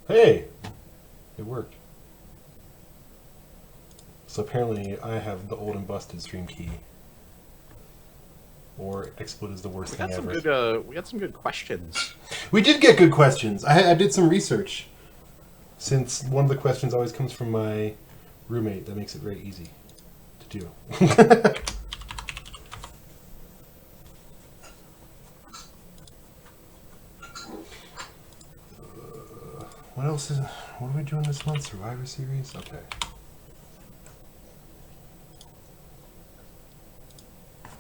Hey, it worked. So apparently I have the old and busted stream key. Or XSplit is the worst We thing got some ever. good. We got some good questions. We did get good questions. I did some research. Since one of the questions always comes from my roommate, that makes it very easy to do. What else is... What are we doing this month? Survivor Series? Okay.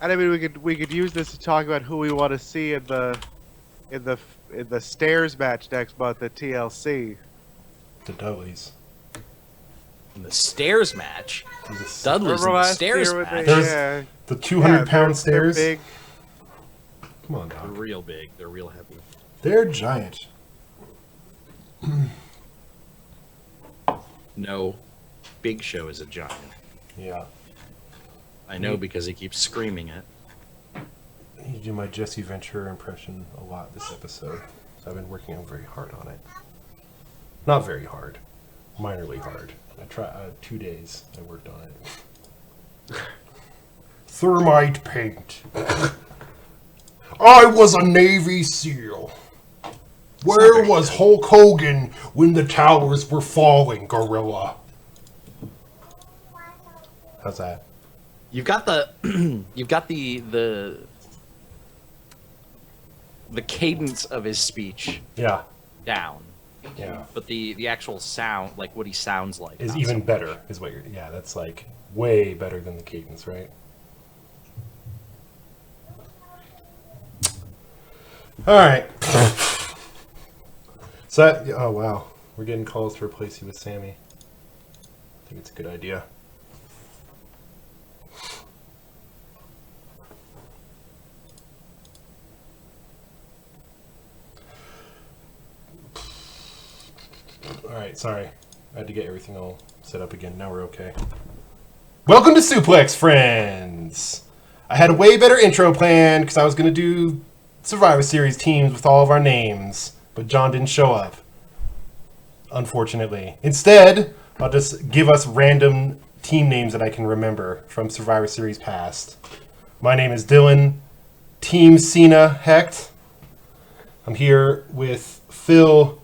And I mean, we could use this to talk about who we want to see in the stairs match next month at TLC. The Dudleys. In the stairs match, There's Dudley's in Remember the last stairs year when match. they- There's yeah, the 200-pound they're stairs. big. Come on, They're Doc. real big. They're real heavy. They're giant. No, Big Show is a giant. Yeah. I know because he keeps screaming it. I need to do my Jesse Ventura impression a lot this episode. So I've been working on very hard on it. Not very hard. Minorly hard. I tried 2 days I worked on it. Thermite paint. I was a Navy SEAL. Where was Hulk Hogan when the towers were falling, Gorilla? How's that? You've got the you've got the cadence of his speech Yeah. down, Yeah. but the actual sound, like what he sounds like, Is not even so better, much. is what you're... Yeah, that's like way better than the cadence, right? Alright. So that... Oh, wow. We're getting calls to replace you with Sammy. I think it's a good idea. Alright, sorry. I had to get everything all set up again. Now we're okay. Welcome to Suplex Friends! I had a way better intro planned because I was going to do Survivor Series teams with all of our names, but John didn't show up. Unfortunately. Instead, I'll just give us random team names that I can remember from Survivor Series past. My name is Dylan, Team Cena Hecht. I'm here with Phil,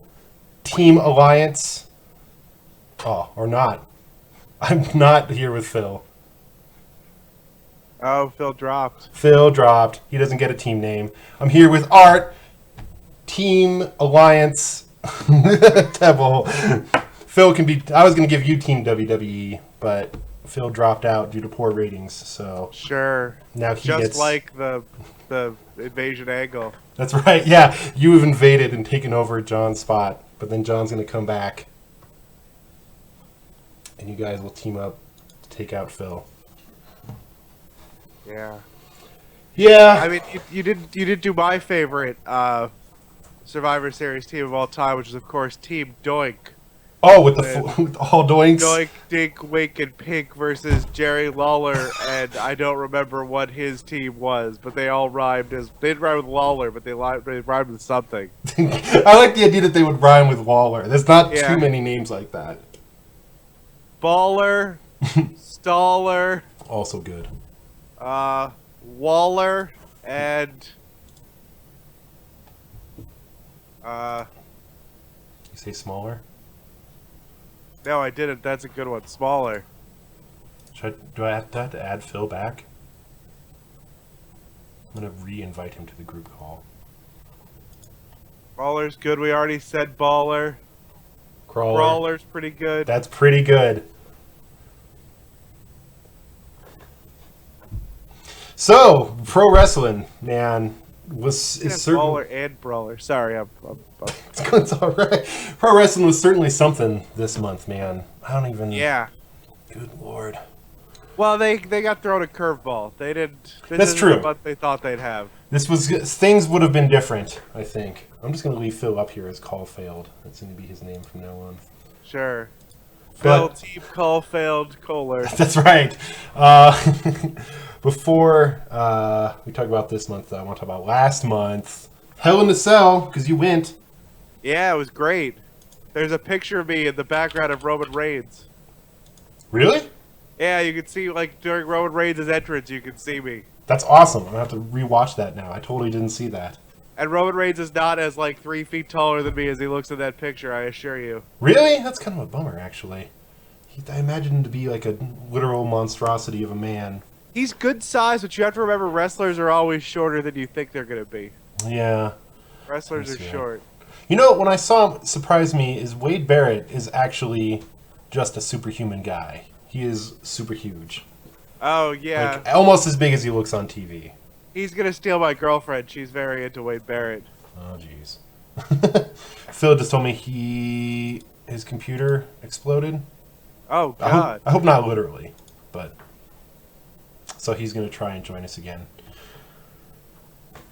Team Alliance. Oh, or not. I'm not here with Phil. Oh, Phil dropped. Phil dropped. He doesn't get a team name. I'm here with Art, Team Alliance. Devil. Phil can be... I was going to give you Team WWE, but Phil dropped out due to poor ratings, so Sure. now he Just gets... like the invasion angle. That's right, yeah. You have invaded and taken over John's spot, but then John's going to come back, and you guys will team up to take out Phil. Yeah. Yeah. I mean, you did do my favorite Survivor Series team of all time, which is of course Team Doink. Oh, with with all doinks. Doink, Dink, Wink, and Pink versus Jerry Lawler, and I don't remember what his team was, but they all rhymed as... They didn't rhyme with Lawler, but they rhymed with something. I like the idea that they would rhyme with Waller. There's not Yeah. too many names like that. Baller, Staller, Also good. Waller, and... You say smaller? No, I didn't. That's a good one. Smaller. Do I have to add Phil back? I'm going to re-invite him to the group call. Baller's good. We already said Baller. Crawler. Brawler's pretty good. That's pretty good. So, pro wrestling, man, is Yeah, certain. Baller and Brawler. Sorry, I'm It's all right. Pro wrestling was certainly something this month, man. I don't even. yeah. Good lord. Well, they got thrown a curveball. They didn't. That's isn't true. What they thought they'd have. This was things would have been different, I think. I'm just gonna leave Phil up here as call failed. That's gonna be his name from now on. Sure. Phil, But- Team Caulfield, Kohler. That's right. Before we talk about this month, though, I want to talk about last month. Hell in a Cell, because you went. Yeah, it was great. There's a picture of me in the background of Roman Reigns. Really? Yeah, you can see, like, during Roman Reigns' entrance, you can see me. That's awesome. I'm gonna have to rewatch that now. I totally didn't see that. And Roman Reigns is not as, like, 3 feet taller than me as he looks in that picture, I assure you. Really? That's kind of a bummer, actually. I imagine him to be like a literal monstrosity of a man. He's good size, but you have to remember wrestlers are always shorter than you think they're going to be. Yeah. Wrestlers are That's short. You know, when I saw him, surprised me, is Wade Barrett is actually just a superhuman guy. He is super huge. Oh, yeah. Like, almost as big as he looks on TV. He's going to steal my girlfriend. She's very into Wade Barrett. Oh, jeez. Phil just told me his computer exploded. Oh, God. I hope not literally, but... So he's going to try and join us again.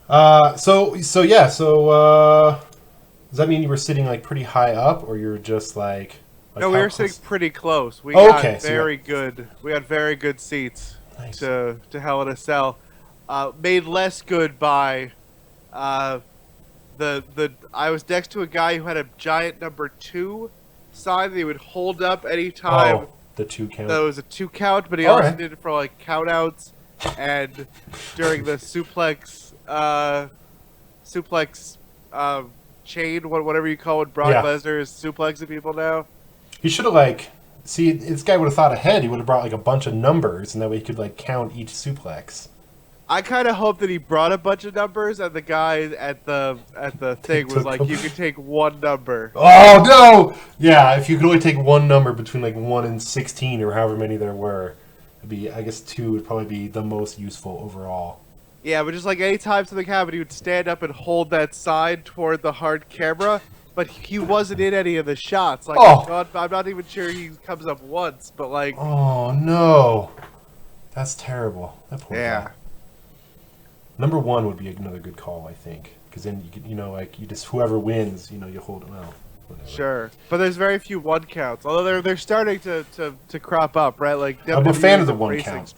So does that mean you were sitting like pretty high up, or you're just like no, we how were close? sitting pretty close. We Oh, got okay, so very good. We had very good seats Nice. to Hell in a Cell. Made less good by I was next to a guy who had a giant number 2 sign that he would hold up anytime. Oh, the 2 count. That was a 2 count, but he All also right. did it for like count outs and during the suplex chain, whatever you call it, Brock Yeah. Lesnar is suplexing people now. He should have this guy would have thought ahead. He would have brought like a bunch of numbers, and that way he could like count each suplex. I kind of hope that he brought a bunch of numbers, and the guy at the thing was took like, them. "You can take 1 number." Oh no! Yeah, if you could only take one number between like 1 and 16 or however many there were, it'd be, I guess 2 would probably be the most useful overall. Yeah, but just like any time something happened, he would stand up and hold that sign toward the hard camera. But he wasn't in any of the shots. Like, Oh. I'm not even sure he comes up once. But like, Oh no, that's terrible. That poor yeah. guy. Number 1 would be another good call, I think, because then you could, you just whoever wins, you hold well. Whatever. Sure, but there's very few 1 counts. Although they're starting to crop up, right? Like I'm a fan of the WWE 1 embracing count.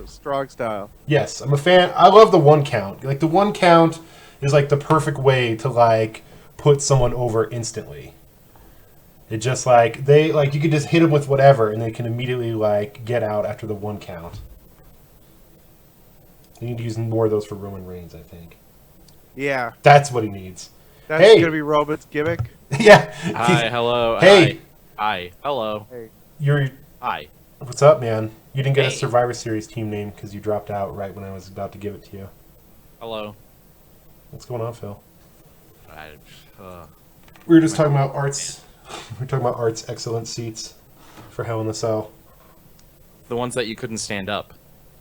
strong style. Yes, I'm a fan. I love the 1 count. Like the 1 count is like the perfect way to like put someone over instantly. It just like you could just hit them with whatever, and they can immediately like get out after the 1 count. They need to use more of those for Roman Reigns, I think. Yeah, That's what he needs. that's Hey! gonna be Roman's gimmick. Yeah. Hi, hello. Hey. Hi. Hello. Hey, You're. Hi. What's up, man? You didn't get a Hey. Survivor Series team name because you dropped out right when I was about to give it to you. Hello. What's going on, Phil? Uh, We were just talking about arts. We were talking about arts excellent seats for Hell in the Cell. the ones that you couldn't stand up.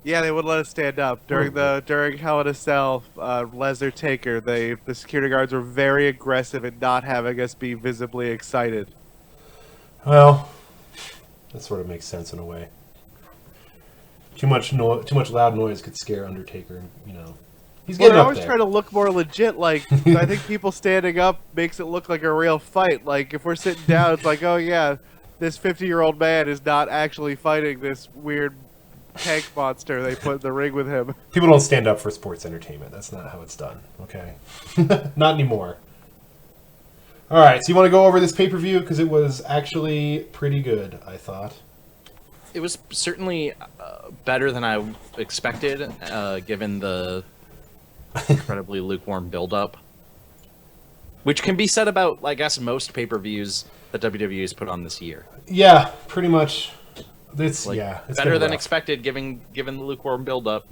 yeah, they wouldn't let us stand up during Hell in a Cell. Lesnar Taker, the security guards were very aggressive in not having us be visibly excited. Well, that sort of makes sense in a way. Too much loud noise could scare Undertaker. He's Well, getting they're up always there. trying to look more legit. Like, I think people standing up makes it look like a real fight. Like, if we're sitting down, it's like, oh yeah, this 50-year-old man is not actually fighting this weird tank monster they put in the ring with him. People don't stand up for sports entertainment. That's not how it's done. Okay, not anymore. All right, so you want to go over this pay-per-view because it was actually pretty good, I thought. It was certainly better than I expected, given the incredibly lukewarm build-up. Which can be said about, I guess, most pay-per-views that WWE has put on this year. Yeah, pretty much. It's It's been better than rough. expected, given the lukewarm build-up.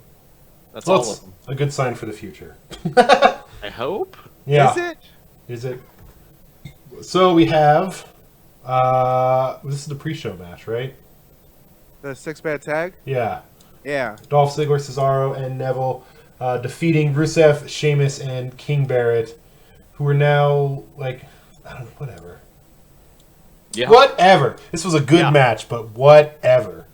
That's Well, all of it's them. a good sign for the future. I hope. Yeah. Is it? Is it? So we have. This is the pre-show match, right? The 6-man tag? Yeah. Yeah. Dolph Ziggler, Cesaro, and Neville defeating Rusev, Sheamus, and King Barrett, who are now whatever. Yeah. Whatever. This was a good Yeah. match, but whatever.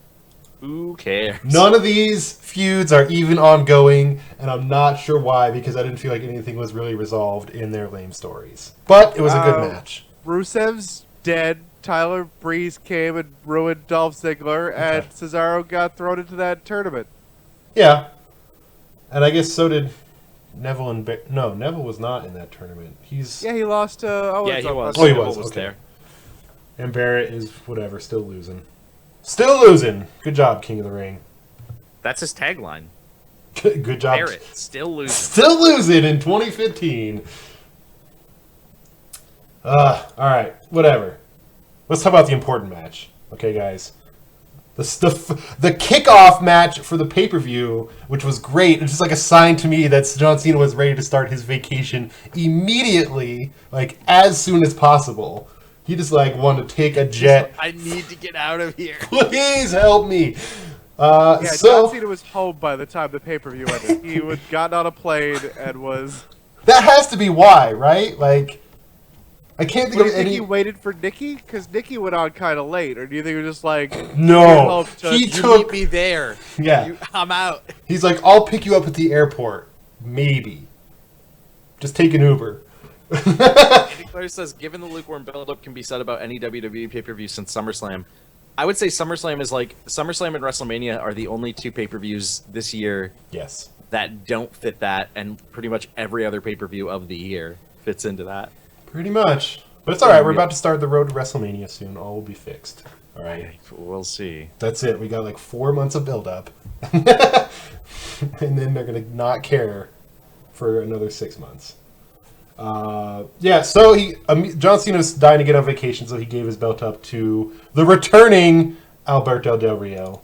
Who cares? None of these feuds are even ongoing, and I'm not sure why, because I didn't feel like anything was really resolved in their lame stories. But it was a good match. Rusev's dead. Tyler Breeze came and ruined Dolph Ziggler, and Cesaro got thrown into that tournament. Yeah. And I guess so did Neville and... No, Neville was not in that tournament. He's... Yeah, he lost to Owens. Yeah, he was. Oh, he Neville was, okay. there. And Barrett is whatever, still losing. Still losing. Good job, King of the Ring. That's his tagline. Good job. Barrett, still losing. Still losing in 2015. All right, whatever. Let's talk about the important match, okay, guys. The kickoff match for the pay-per-view, which was great. It's just like a sign to me that John Cena was ready to start his vacation immediately, like as soon as possible. He just like wanted to take a jet. I need to get out of here. Please help me. Yeah, So John Cena was home by the time the pay-per-view ended. He had gotten on a plane and was... that has to be why, right? Like, I can't think Do you of think any. he waited for Nikki? Because Nikki went on kind of late. Or do you think it was just like... No, he You took. meet me there. Yeah, I'm out. he's like, I'll pick you up at the airport. Maybe. Just take an Uber. Andy Clare says, given the lukewarm build-up can be said about any WWE pay-per-view since SummerSlam, I would say SummerSlam and WrestleMania are the only two pay-per-views this year Yes. that don't fit that, and pretty much every other pay-per-view of the year fits into that. Pretty much. But it's alright, we're about to start the road to WrestleMania soon. All will be fixed. Alright. We'll see. That's it. We got like 4 months of build-up. And then they're going to not care for another 6 months. Yeah, so John Cena's dying to get on vacation, so he gave his belt up to the returning Alberto Del Rio,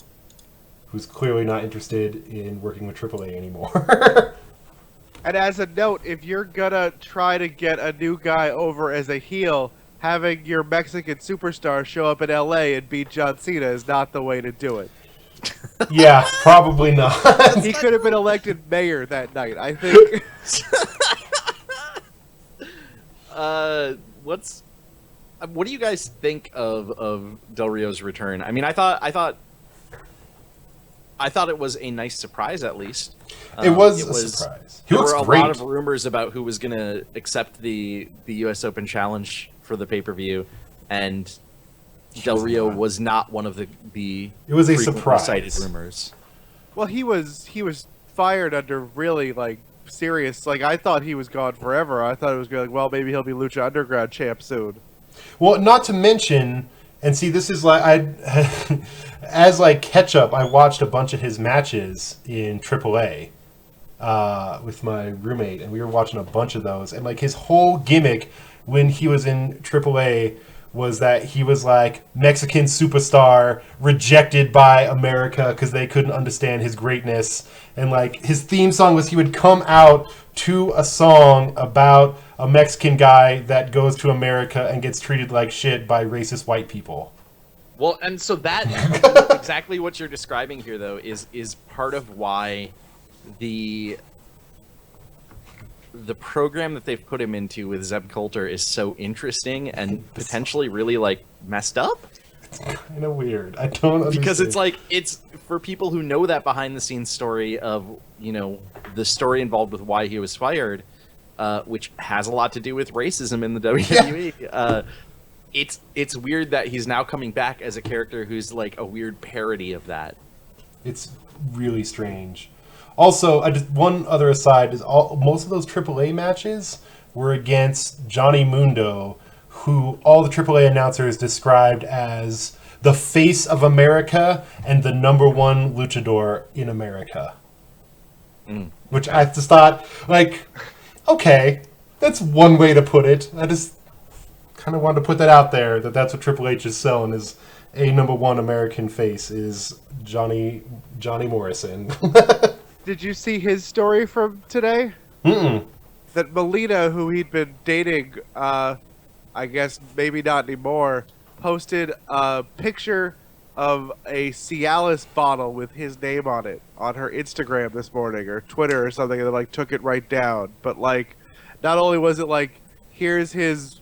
who's clearly not interested in working with AAA anymore. And as a note, if you're gonna try to get a new guy over as a heel, having your Mexican superstar show up in LA and beat John Cena is not the way to do it. Yeah, probably not. He could have been elected mayor that night, I think. What do you guys think of Del Rio's return? I mean, I thought it was a nice surprise, at least. It was a surprise. He There looks were a great. lot of rumors about who was going to accept the U.S. Open challenge for the pay-per-view, and Del Rio was not one of the It was a frequently surprise. cited rumors. Well, he was fired under really like serious. Like I thought he was gone forever. I thought it was gonna like, well, maybe he'll be Lucha Underground champ soon. Well, not to mention, and see, this is like as like catch up. I watched a bunch of his matches in AAA with my roommate, and we were watching a bunch of those. And like his whole gimmick when he was in AAA was that he was like Mexican superstar rejected by America because they couldn't understand his greatness. And like his theme song was he would come out to a song about a Mexican guy that goes to America and gets treated like shit by racist white people. Well, and so that exactly what you're describing here, though, is part of why the program that they've put him into with Zeb Coulter is so interesting and potentially really like messed up. It's kind of weird. I don't understand. Because it's like, it's for people who know that behind the scenes story of, you know, the story involved with why he was fired, which has a lot to do with racism in the WWE. Yeah. It's weird that he's now coming back as a character who's like a weird parody of that. It's really strange. Also, one other aside is most of those AAA matches were against Johnny Mundo, who all the AAA announcers described as the face of America and the #1 luchador in America. Which I just thought, like, okay, that's one way to put it. I just kind of wanted to put that out there, that's what Triple H is selling, is a #1 American face is Johnny Morrison. Did you see his story from today? Mm-mm. That Melina, who he'd been dating, I guess maybe not anymore, posted a picture of a Cialis bottle with his name on it on her Instagram this morning or Twitter or something, and then like took it right down. But like, not only was it like, here's his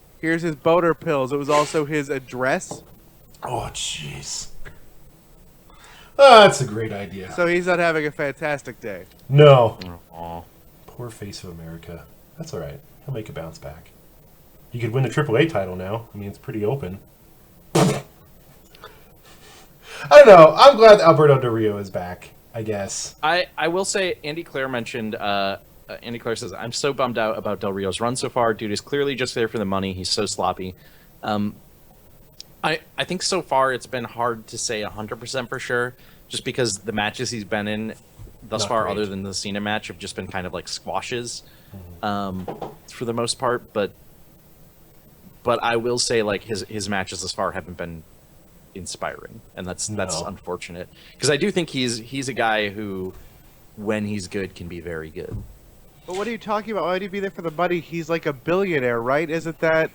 boner pills, it was also his address. Oh, jeez. Oh, that's a great idea. So he's not having a fantastic day. No. Aw. Poor face of America. That's all right. He'll make a bounce back. You could win the AAA title now. I mean, it's pretty open. I don't know. I'm glad Alberto Del Rio is back, I guess. I will say, Andy Clare mentioned, Andy Clare says, I'm so bummed out about Del Rio's run so far. Dude is clearly just there for the money. He's so sloppy. I think so far it's been hard to say 100% for sure, just because the matches he's been in thus Not far, great. other than the Cena match, have just been kind of like squashes, Mm-hmm. for the most part. But I will say like his matches thus far haven't been inspiring, and that's No. unfortunate because I do think he's a guy who, when he's good, can be very good. But what are you talking about? Why would he be there for the money? He's like a billionaire, right? Isn't that...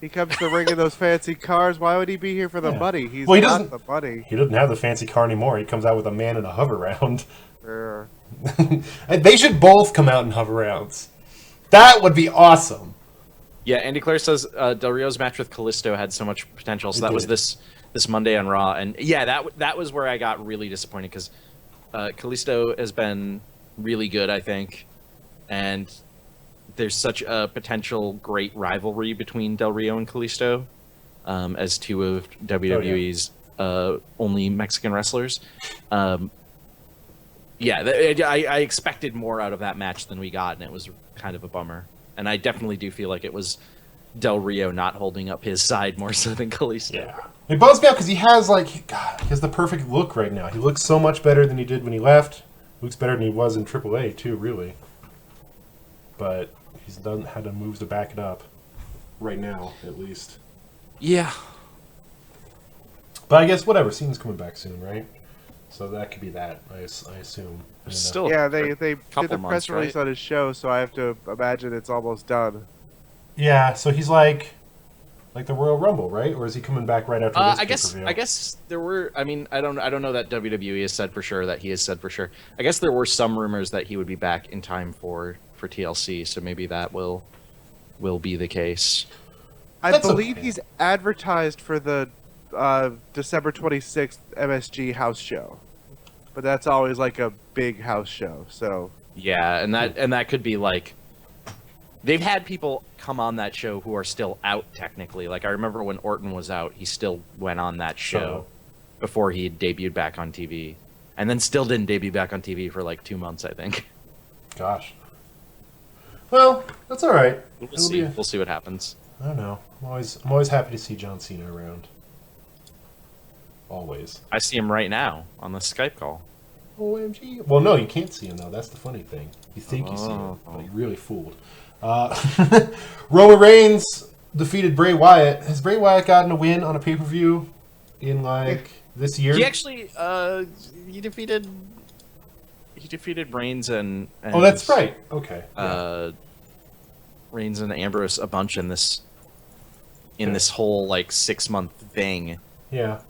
He comes to the ring in those fancy cars. Why would he be here for the Yeah. money? He's Well, he not doesn't- the money. He doesn't have the fancy car anymore. He comes out with a man in a hover round. Er. They should both come out in hover rounds. That would be awesome. Yeah, Andy Clare says Del Rio's match with Kalisto had so much potential. So It that was did. this Monday on Raw, and yeah, that was where I got really disappointed because Kalisto has been really good, I think, and there's such a potential great rivalry between Del Rio and Kalisto, as two of WWE's only Mexican wrestlers. Yeah, I expected more out of that match than we got, and it was kind of a bummer. And I definitely do feel like it was Del Rio not holding up his side more so than Kalisto. Yeah. It bums me out because he has God, he has the perfect look right now. He looks so much better than he did when he left. Looks better than he was in AAA too, really. But he doesn't have the moves to back it up. Right now, at least. Yeah. But I guess whatever. Cena's coming back soon, right? So that could be that. I assume. And, Still, Yeah, they did couple the press months, release right? on his show, so I have to imagine it's almost done. yeah. So he's like the Royal Rumble, right? Or is he coming back right after this pay-per-view? I guess there were. I mean, I don't know that WWE has said for sure that he has said for sure. I guess there were some rumors that he would be back in time for TLC, so maybe that will be the case. I That's believe okay. he's advertised for the December 26th MSG house show. But that's always like a big house show, so... Yeah, and that could be like they've had people come on that show who are still out technically. Like I remember when Orton was out, he still went on that show before he had debuted back on TV, and then still didn't debut back on TV for like 2 months, I think. Gosh. Well, that's all right. We'll It'll see. be We'll see what happens. I don't know. I'm always happy to see John Cena around. Always. I see him right now on the Skype call. OMG. Well, no, you can't see him though. That's the funny thing. You think you see him, but you're really fooled. Roman Reigns defeated Bray Wyatt. Has Bray Wyatt gotten a win on a pay-per-view in this year? He actually he defeated Reigns and Oh, that's right. Okay. Reigns and Ambrose a bunch in this whole like 6-month thing. Yeah.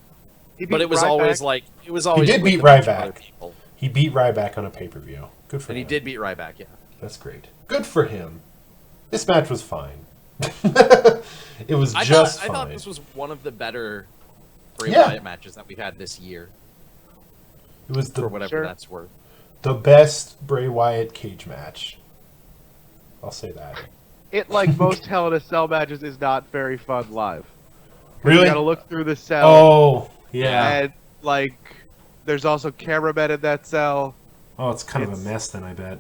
But it was always like He did with beat a bunch of other Ryback. people. He beat Ryback on a pay-per-view. Good for And him. he did beat Ryback, yeah. That's great. Good for him. This match was fine. It was I just thought fine. this was one of the better Bray Yeah. Wyatt matches that we've had this year, It was for whatever Sure. that's worth. the best Bray Wyatt cage match. I'll say that. It, like most Hell in a Cell matches, is not very fun live. Really? You gotta look through the cell, Oh, yeah. and, like, there's also cameramen in that cell. Oh, it's kind of a It's- mess then, I bet.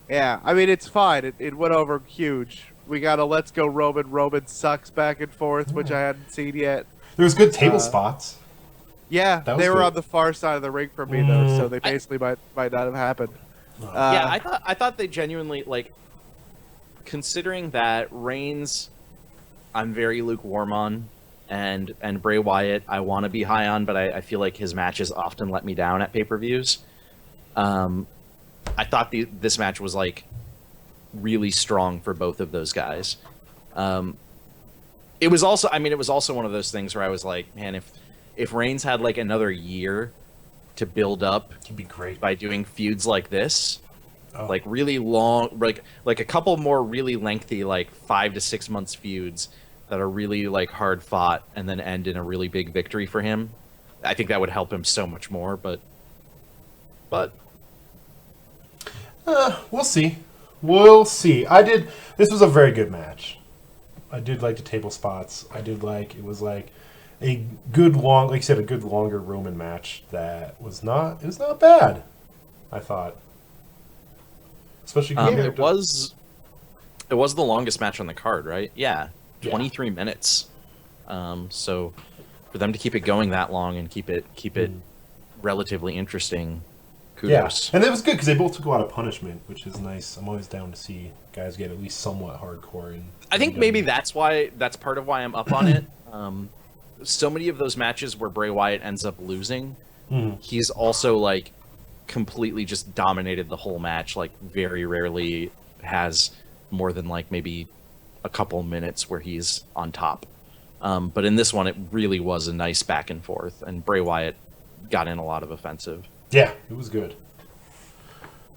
Yeah, I mean, it's fine. It went over huge. We got a Let's Go Roman. Roman sucks back and forth, which I hadn't seen yet. There was good table spots. Yeah, That was they were good. on the far side of the ring from me, though, so they I- basically might not have happened. Yeah, I thought they genuinely like, considering that Reigns, I'm very lukewarm on, and Bray Wyatt, I want to be high on, but I feel like his matches often let me down at pay-per-views. I thought this match was like really strong for both of those guys. It was also, I mean, it was also one of those things where I was like, man, if Reigns had like another year to build up He'd be great. by doing feuds like this, Oh. like really long, like a couple more really lengthy, like 5 to 6 months feuds that are really like hard fought and then end in a really big victory for him. I think that would help him so much more, but We'll see. We'll see. This was a very good match. I did like the table spots. It was like a good long, like you said, a good longer Roman match that was not bad, I thought. Especially compared it was the longest match on the card, right? Yeah, Yeah. 23 minutes. So for them to keep it going that long and keep it relatively interesting. Yeah, Kudos. and it was good because they both took a lot of punishment, which is nice. I'm always down to see guys get at least somewhat hardcore. I think maybe that's part of why I'm up on it. So many of those matches where Bray Wyatt ends up losing, he's also like completely just dominated the whole match. Like very rarely has more than like maybe a couple minutes where he's on top. But in this one, it really was a nice back and forth, and Bray Wyatt got in a lot of offensive. Yeah, it was good.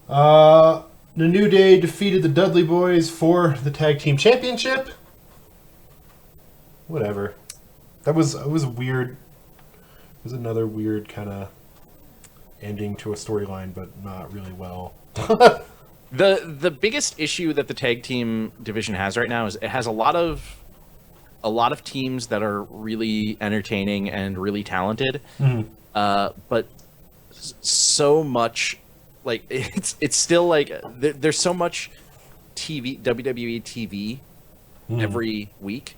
The New Day defeated the Dudley Boys for the Tag Team Championship. Whatever. It was weird. It was another weird kind of ending to a storyline, but not really well. The biggest issue that the tag team division has right now is it has a lot of teams that are really entertaining and really talented, but so much like it's still like there's so much WWE TV every week,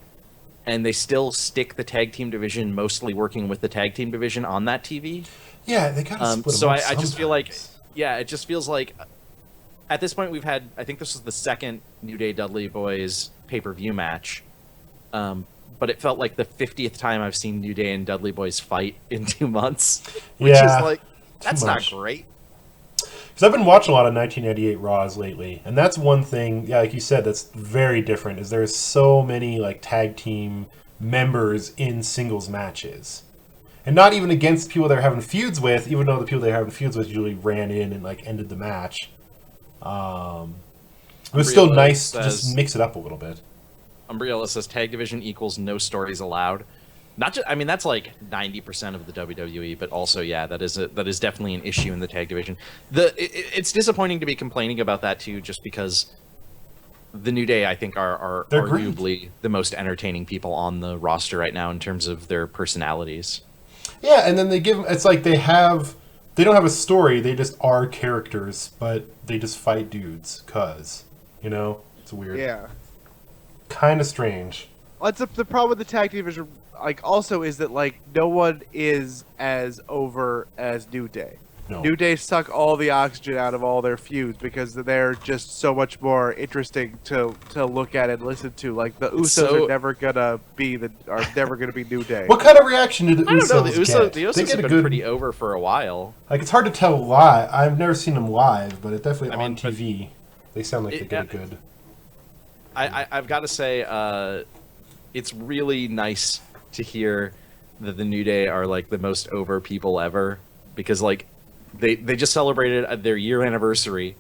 and they still stick the tag team division mostly working with the tag team division on that TV. Yeah, they gotta split so them up I just feel like sometimes. it just feels like at this point we've had, I think this was the second New Day Dudley Boys pay-per-view match, but it felt like the 50th time I've seen New Day and Dudley Boys fight in 2 months, which is like, that's not great. Because I've been watching a lot of 1998 Raws lately, and that's one thing, yeah, like you said, that's very different, is there's so many like tag team members in singles matches. And not even against people they're having feuds with, even though the people they're having feuds with usually ran in and like ended the match. It was still nice to just mix it up a little bit. Umbriella says tag division equals no stories allowed. Not just, I mean, that's like 90% of the WWE, but also, yeah, that is definitely an issue in the tag division. It's disappointing to be complaining about that too, just because the New Day, I think, are arguably the most entertaining people on the roster right now in terms of their personalities. Yeah, and then they give, it's like they don't have a story, they just are characters, but they just fight dudes, it's weird. Yeah. Kind of strange. Well, the problem with the tag team division, like, also is that, like, no one is as over as New Day. No. New Day suck all the oxygen out of all their feuds because they're just so much more interesting to look at and listen to. Like, the Usos are never gonna be New Day. What kind of reaction did the Usos I don't know, the get? Usos have been pretty over for a while. Like, it's hard to tell live. I've never seen them live, but it definitely on TV. They sound like they get good. I've got to say, it's really nice to hear that the New Day are like the most over people ever, because like they just celebrated their year anniversary,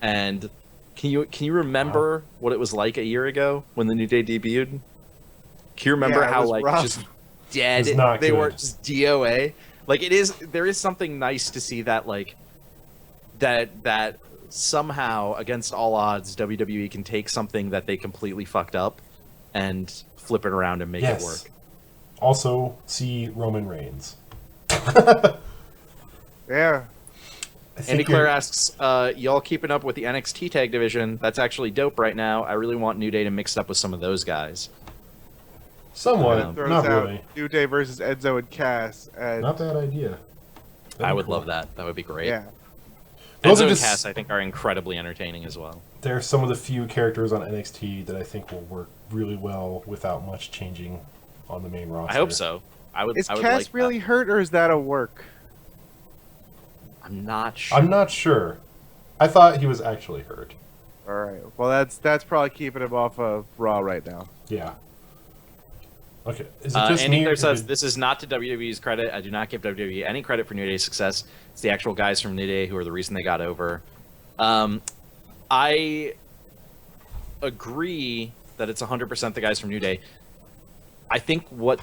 and can you remember what it was like a year ago when the New Day debuted? Can you remember how like rough. Just dead they were, just DOA? Like there is something nice to see that like that somehow against all odds WWE can take something that they completely fucked up and flip it around and make it work. Also, see Roman Reigns. Yeah. Andy Claire asks, y'all keeping up with the NXT tag division? That's actually dope right now. I really want New Day to mix it up with some of those guys. Somewhat, not really. New Day versus Enzo and Cass. Not bad idea. I would love that. That would be great. Yeah. Enzo and Cass, I think, are incredibly entertaining as well. They're some of the few characters on NXT that I think will work really well without much changing on the main roster. I hope so. Is Cass really hurt, or is that a work? I'm not sure. I'm not sure. I thought he was actually hurt. All right. Well, that's probably keeping him off of Raw right now. Yeah. Okay. Is it just Andy me? Claire says, this is not to WWE's credit. I do not give WWE any credit for New Day's success. It's the actual guys from New Day who are the reason they got over. I agree that it's 100% the guys from New Day. I think what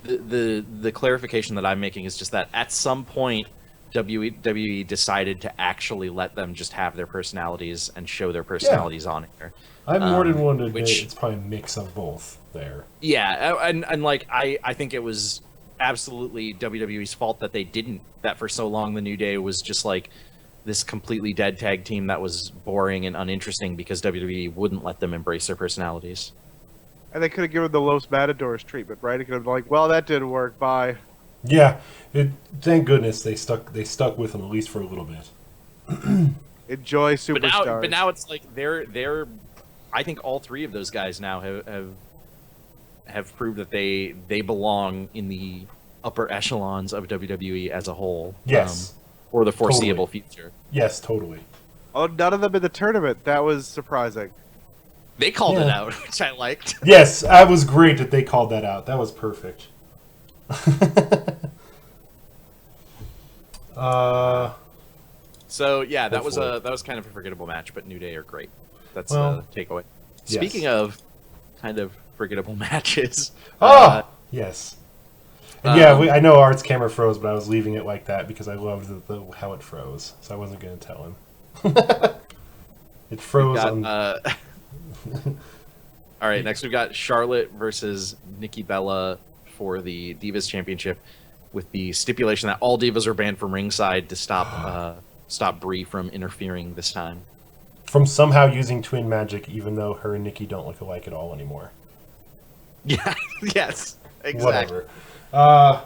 the clarification that I'm making is just that at some point WWE decided to actually let them just have their personalities and show their personalities on here. I have more than one to admit. It's probably a mix of both there. Yeah, and like I think it was absolutely WWE's fault that they didn't, that for so long the New Day was just like this completely dead tag team that was boring and uninteresting because WWE wouldn't let them embrace their personalities. And they could have given the Los Matadors treatment, right? It could have been like, well, that didn't work. Bye. Yeah, thank goodness they stuck with him at least for a little bit. Enjoy Superstars. But now it's like they're. I think all three of those guys now have proved that they belong in the upper echelons of WWE as a whole. Yes. For the foreseeable future. Yes, totally. Oh, none of them in the tournament. That was surprising. They called it out, which I liked. Yes, that was great that they called that out. That was perfect. So yeah, that Hopefully. was kind of a forgettable match, but New Day are great. That's Well, the takeaway. yes. Speaking of kind of forgettable matches, yes. And yeah, I know Art's camera froze, but I was leaving it like that because I loved how it froze, so I wasn't going to tell him. It froze on... all right, next we've got Charlotte versus Nikki Bella for the Divas Championship, with the stipulation that all Divas are banned from ringside to stop Brie from interfering this time. From somehow using twin magic, even though her and Nikki don't look alike at all anymore. Yeah. Yes. Exactly. Whatever.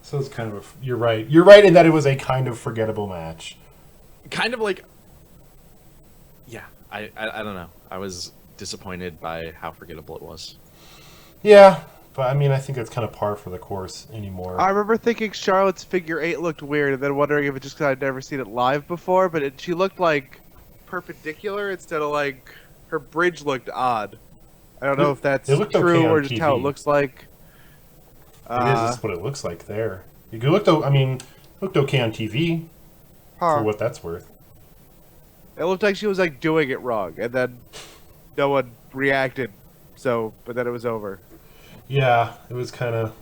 So it's kind of you're right. You're right in that it was a kind of forgettable match. Kind of like. Yeah, I don't know. I was disappointed by how forgettable it was. Yeah, but I mean, I think that's kind of par for the course anymore. I remember thinking Charlotte's figure 8 looked weird, and then wondering if it's just because I'd never seen it live before. But she looked like perpendicular instead of like her bridge looked odd. I don't know if that's It looked true okay on or just how it TV. looks like. It is just what it looks like there. It looked okay on TV for what that's worth. It looked like she was like doing it wrong, and then no one reacted. So, but then it was over. Yeah, it was kind of.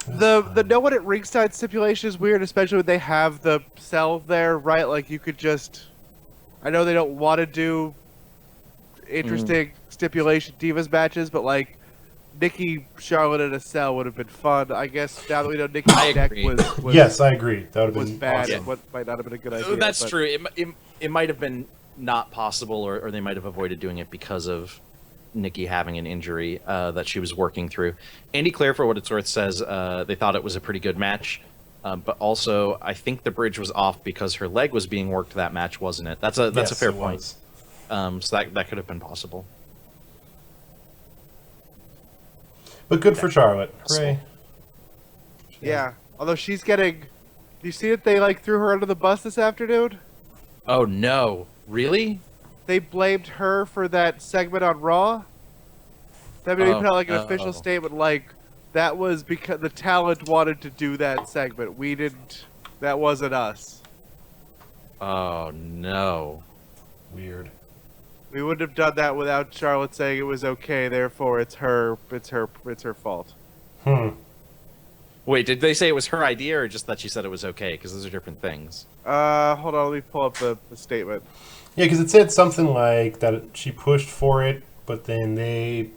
The no one at ringside stipulation is weird, especially when they have the cell there, right? Like you could just. I know they don't want to do interesting stipulation Divas matches, but like Nikki Charlotte in a cell would have been fun. I guess now that we know Nikki's neck agree. was Yes, I agree. That would have was been bad. awesome. And what might not have been a good idea. That's but- true. It might have been not possible, or they might have avoided doing it because of Nikki having an injury that she was working through. Andy Clare, for what it's worth, says they thought it was a pretty good match, but also I think the bridge was off because her leg was being worked that match, wasn't it? That's a Yes, fair it point. was. So that could have been possible. But good for Charlotte. Hooray. Yeah. Although she's getting. Do you see that they like threw her under the bus this afternoon? Oh no! Really? They blamed her for that segment on Raw. WWE put out like an no. official statement like that was because the talent wanted to do that segment. We didn't. That wasn't us. Oh no! Weird. We wouldn't have done that without Charlotte saying it was okay. Therefore, it's her fault. Wait, did they say it was her idea, or just that she said it was okay? Because those are different things. Hold on. Let me pull up the statement. Yeah, because it said something like that she pushed for it, but then they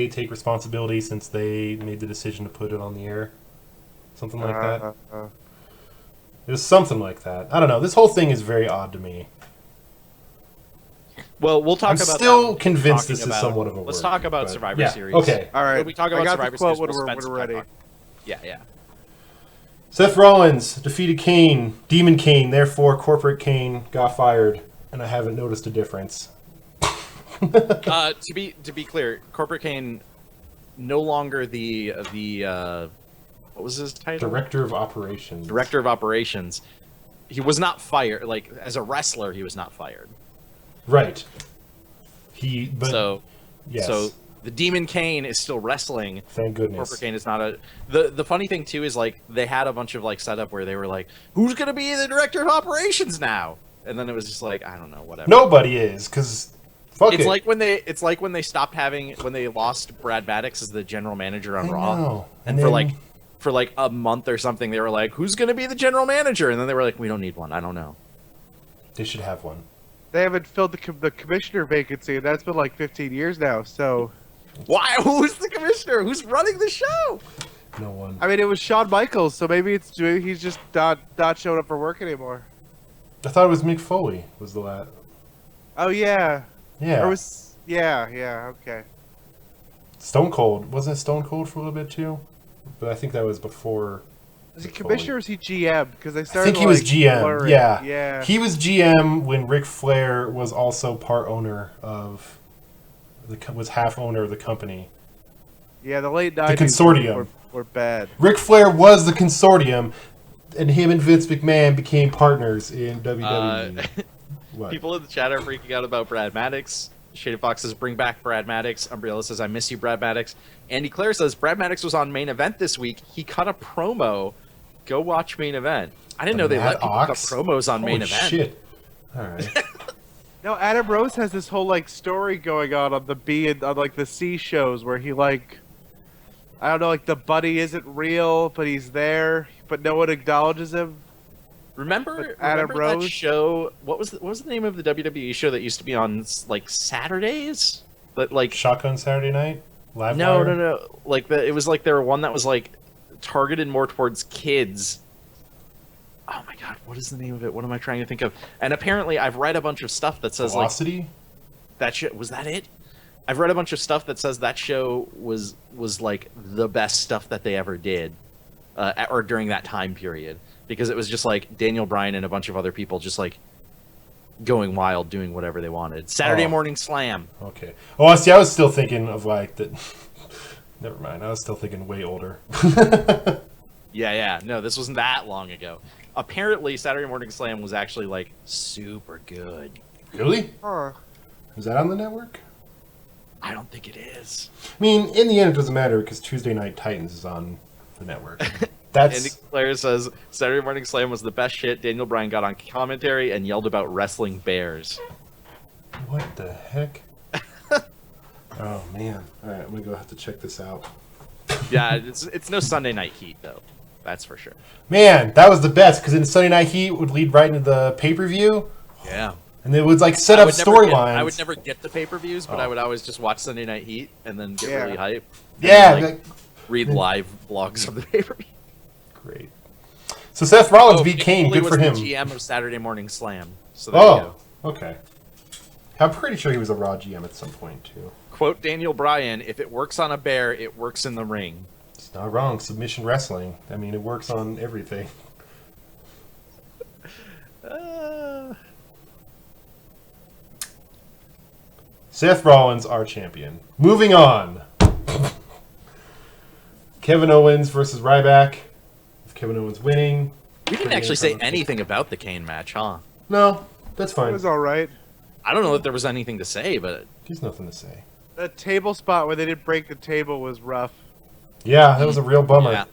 take responsibility since they made the decision to put it on the air. Something like that. It was something like that. I don't know. This whole thing is very odd to me. Well, we'll talk I'm about. still that convinced talking this is about- somewhat of a Let's work, talk about but- Survivor yeah, Series. okay. All right. When we talk I about got Survivor the quote Series, when we'll we're spend ready. some time talking. Yeah. Seth Rollins defeated Kane, Demon Kane, therefore Corporate Kane got fired, and I haven't noticed a difference. To be clear, Corporate Kane no longer the what was his title? Director of Operations. Director of Operations. He was not fired. Like as a wrestler, he was not fired. Right. But So yes. so the Demon Kane is still wrestling. Thank goodness. Corporate Kane is not a. The funny thing too is like they had a bunch of like setup where they were like, who's gonna be the Director of Operations now? And then it was just like, I don't know, whatever. Nobody is, because fuck It's it. like when they stopped having when they lost Brad Maddox as the general manager on I Raw, know. and then- for like a month or something, they were like, "Who's gonna be the general manager?" And then they were like, "We don't need one. I don't know." They should have one. They haven't filled the commissioner vacancy, and that's been like 15 years now. So, Why? Who's the commissioner? Who's running the show? No one. I mean, it was Shawn Michaels, so maybe he's just not showing up for work anymore. I thought it was Mick Foley was the last. Oh yeah. Yeah. Or was Yeah, okay. Stone Cold. Wasn't it Stone Cold for a little bit too? But I think that was before. Is he Mick commissioner or is he GM? Because they I started think he to, was like, GM. blur it. Yeah. Yeah. He was GM when Ric Flair was also part owner of was half owner of the company. Yeah, the late 90s consortium. were bad. Ric Flair was the consortium, and him and Vince McMahon became partners in WWE. What? People in the chat are freaking out about Brad Maddox. Shaded Fox says, bring back Brad Maddox. Umbrella says, I miss you, Brad Maddox. Andy Clare says, Brad Maddox was on Main Event this week. He cut a promo. Go watch Main Event. I didn't know they let people cut promos on Main Event. Shit. All right. No, Adam Rose has this whole, like, story going on the B and on, like, the C shows where he, like, I don't know, like, the buddy isn't real, but he's there, but no one acknowledges him. Remember Adam that Rose? show? What was the name of the WWE show that used to be on like Saturdays? But like Shotgun Saturday Night? Live no, Wire? no. Like it was like there were one that was like targeted more towards kids. Oh my god, what is the name of it? What am I trying to think of? And apparently, I've read a bunch of stuff that says Velocity? like that shit was that it. I've read a bunch of stuff that says that show was like the best stuff that they ever did, or during that time period, because it was just like Daniel Bryan and a bunch of other people just like going wild, doing whatever they wanted. Saturday Morning Slam. Okay. Oh, see, I was still thinking of like the. Never mind. I was still thinking way older. Yeah. No, this wasn't that long ago. Apparently, Saturday Morning Slam was actually like super good. Really? Huh. Is that on the network? I don't think it is. I mean, in the end, it doesn't matter because Tuesday Night Titans is on the network. That's Andy Clare says Saturday Morning Slam was the best shit. Daniel Bryan got on commentary and yelled about wrestling bears. what the heck? Oh man! All right, I'm gonna go have to check this out. Yeah, it's no Sunday Night Heat though. That's for sure. Man, that was the best because in Sunday Night Heat would lead right into the pay-per-view, Yeah. and it would like set up storylines. I would never get the pay-per-views, but I would always just watch Sunday Night Heat and then get really hyped. Yeah, And, like, read live blogs of the pay-per-view. great. So Seth Rollins beat Kane. Good for him. The GM of Saturday Morning Slam. So there you go. Okay. I'm pretty sure he was a Raw GM at some point too. Quote Daniel Bryan: "If it works on a bear, it works in the ring." It's not wrong. Submission wrestling. I mean, it works on everything. Seth Rollins, our champion. Moving on. Kevin Owens versus Ryback. With Kevin Owens winning. We didn't actually say anything about the Kane match, huh? No, that's It fine. was alright. I don't know if there was anything to say, but There's nothing to say. The table spot where they didn't break the table was rough. Yeah, that was a real bummer. yeah.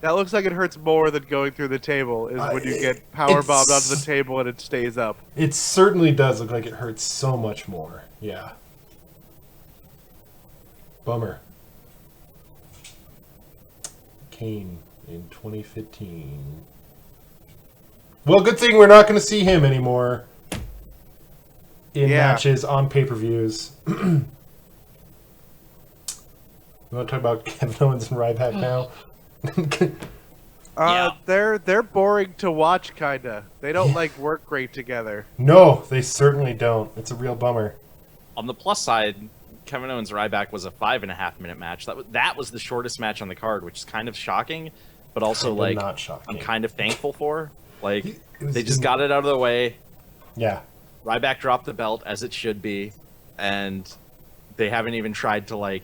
That looks like it hurts more than going through the table, is when you get power bombed onto the table and it stays up. It certainly does look like it hurts so much more. Yeah. Bummer. Kane in 2015. Well, good thing we're not going to see him anymore in matches on pay-per-views. You want to talk about Kevin Owens and Ryback now? They're boring to watch, kinda. They don't like work great together. No, they certainly don't. It's a real bummer. On the plus side, Kevin Owens Ryback was a 5.5 minute match. That was the shortest match on the card, which is kind of shocking, but also like not shocking. I'm kind of thankful for. Like It was they just got it out of the way. Yeah. Ryback dropped the belt as it should be, and they haven't even tried to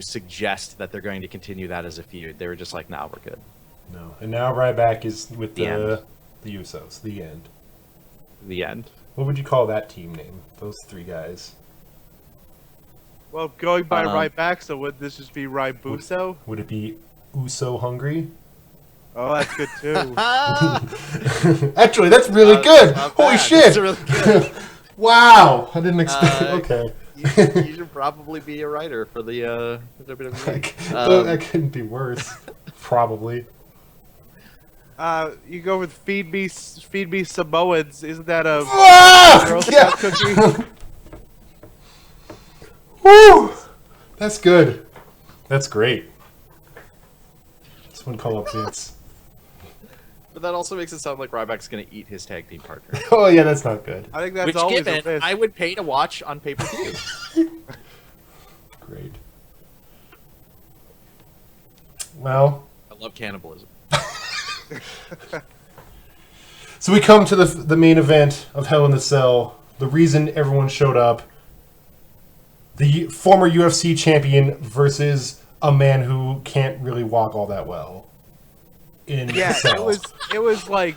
suggest that they're going to continue that as a feud. They were just like, "Nah, we're good." No. And now Ryback is with The end. the Usos. The end. The end. What would you call that team name? Those three guys. Well, going by Ryback, so would this just be Rybuso? Would it be Uso Hungry? Oh, that's good too. Actually, that's really good. Holy shit! That's really good. Wow, I didn't expect. Okay. You should probably be a writer for the WWE. That couldn't be worse. Probably. You go with Feed Me Samoans. Isn't that a Girl Yeah. Scout cookie? Woo! That's good. That's great. Someone call up Vince. But that also makes it sound like Ryback's going to eat his tag team partner. Oh yeah, that's not good. I think that's Which, always given, a miss. I would pay to watch on pay-per-view. Great. Well, I love cannibalism. so we come to the main event of Hell in a Cell. The reason everyone showed up: the former UFC champion versus a man who can't really walk all that well. In Yeah, a cell. it was like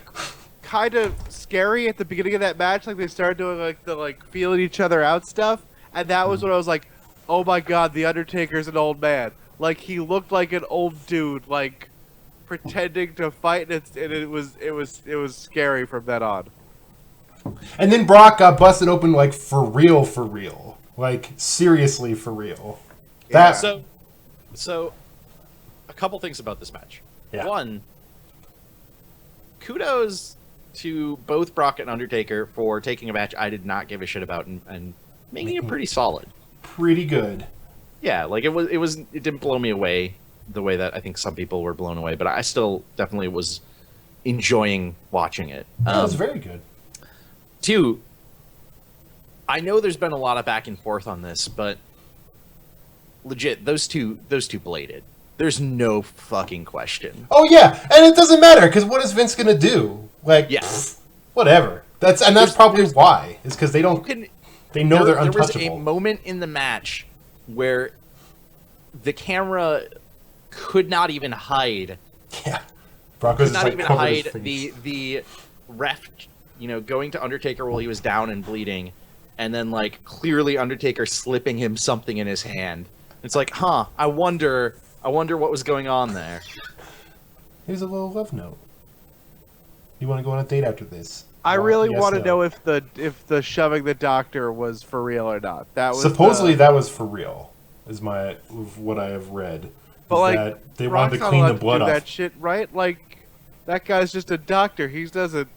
kind of scary at the beginning of that match. Like they started doing like the feeling each other out stuff, and that was when I was like, "Oh my God, the Undertaker's an old man." Like he looked like an old dude, like pretending to fight, and it was scary from then on. And then Brock got busted open like for real, like seriously for real. Yeah. So, a couple things about this match. Yeah. One, kudos to both Brock and Undertaker for taking a match I did not give a shit about and making it pretty solid. Pretty good. Yeah, like it didn't blow me away the way that I think some people were blown away, but I still definitely was enjoying watching it. That was very good. Two, I know there's been a lot of back and forth on this, but legit, those two bladed. There's no fucking question. Oh yeah, and it doesn't matter because what is Vince gonna do? Like, Yeah. whatever. That's probably why. Is because they don't. They know they're There was untouchable. a moment in the match where the camera could not even hide. Yeah. Brock was Could just not like even covered his hide face. the ref, going to Undertaker while he was down and bleeding, and then like clearly Undertaker slipping him something in his hand. It's like, huh? I wonder what was going on there. Here's a little love note. You want to go on a date after this? I really Yes, want to no. know if the shoving the doctor was for real or not. That was Supposedly that was for real. Is what I have read. But Is like that they Brock's wanted to not clean allowed the blood do off. that shit, right? Like that guy's just a doctor. He doesn't.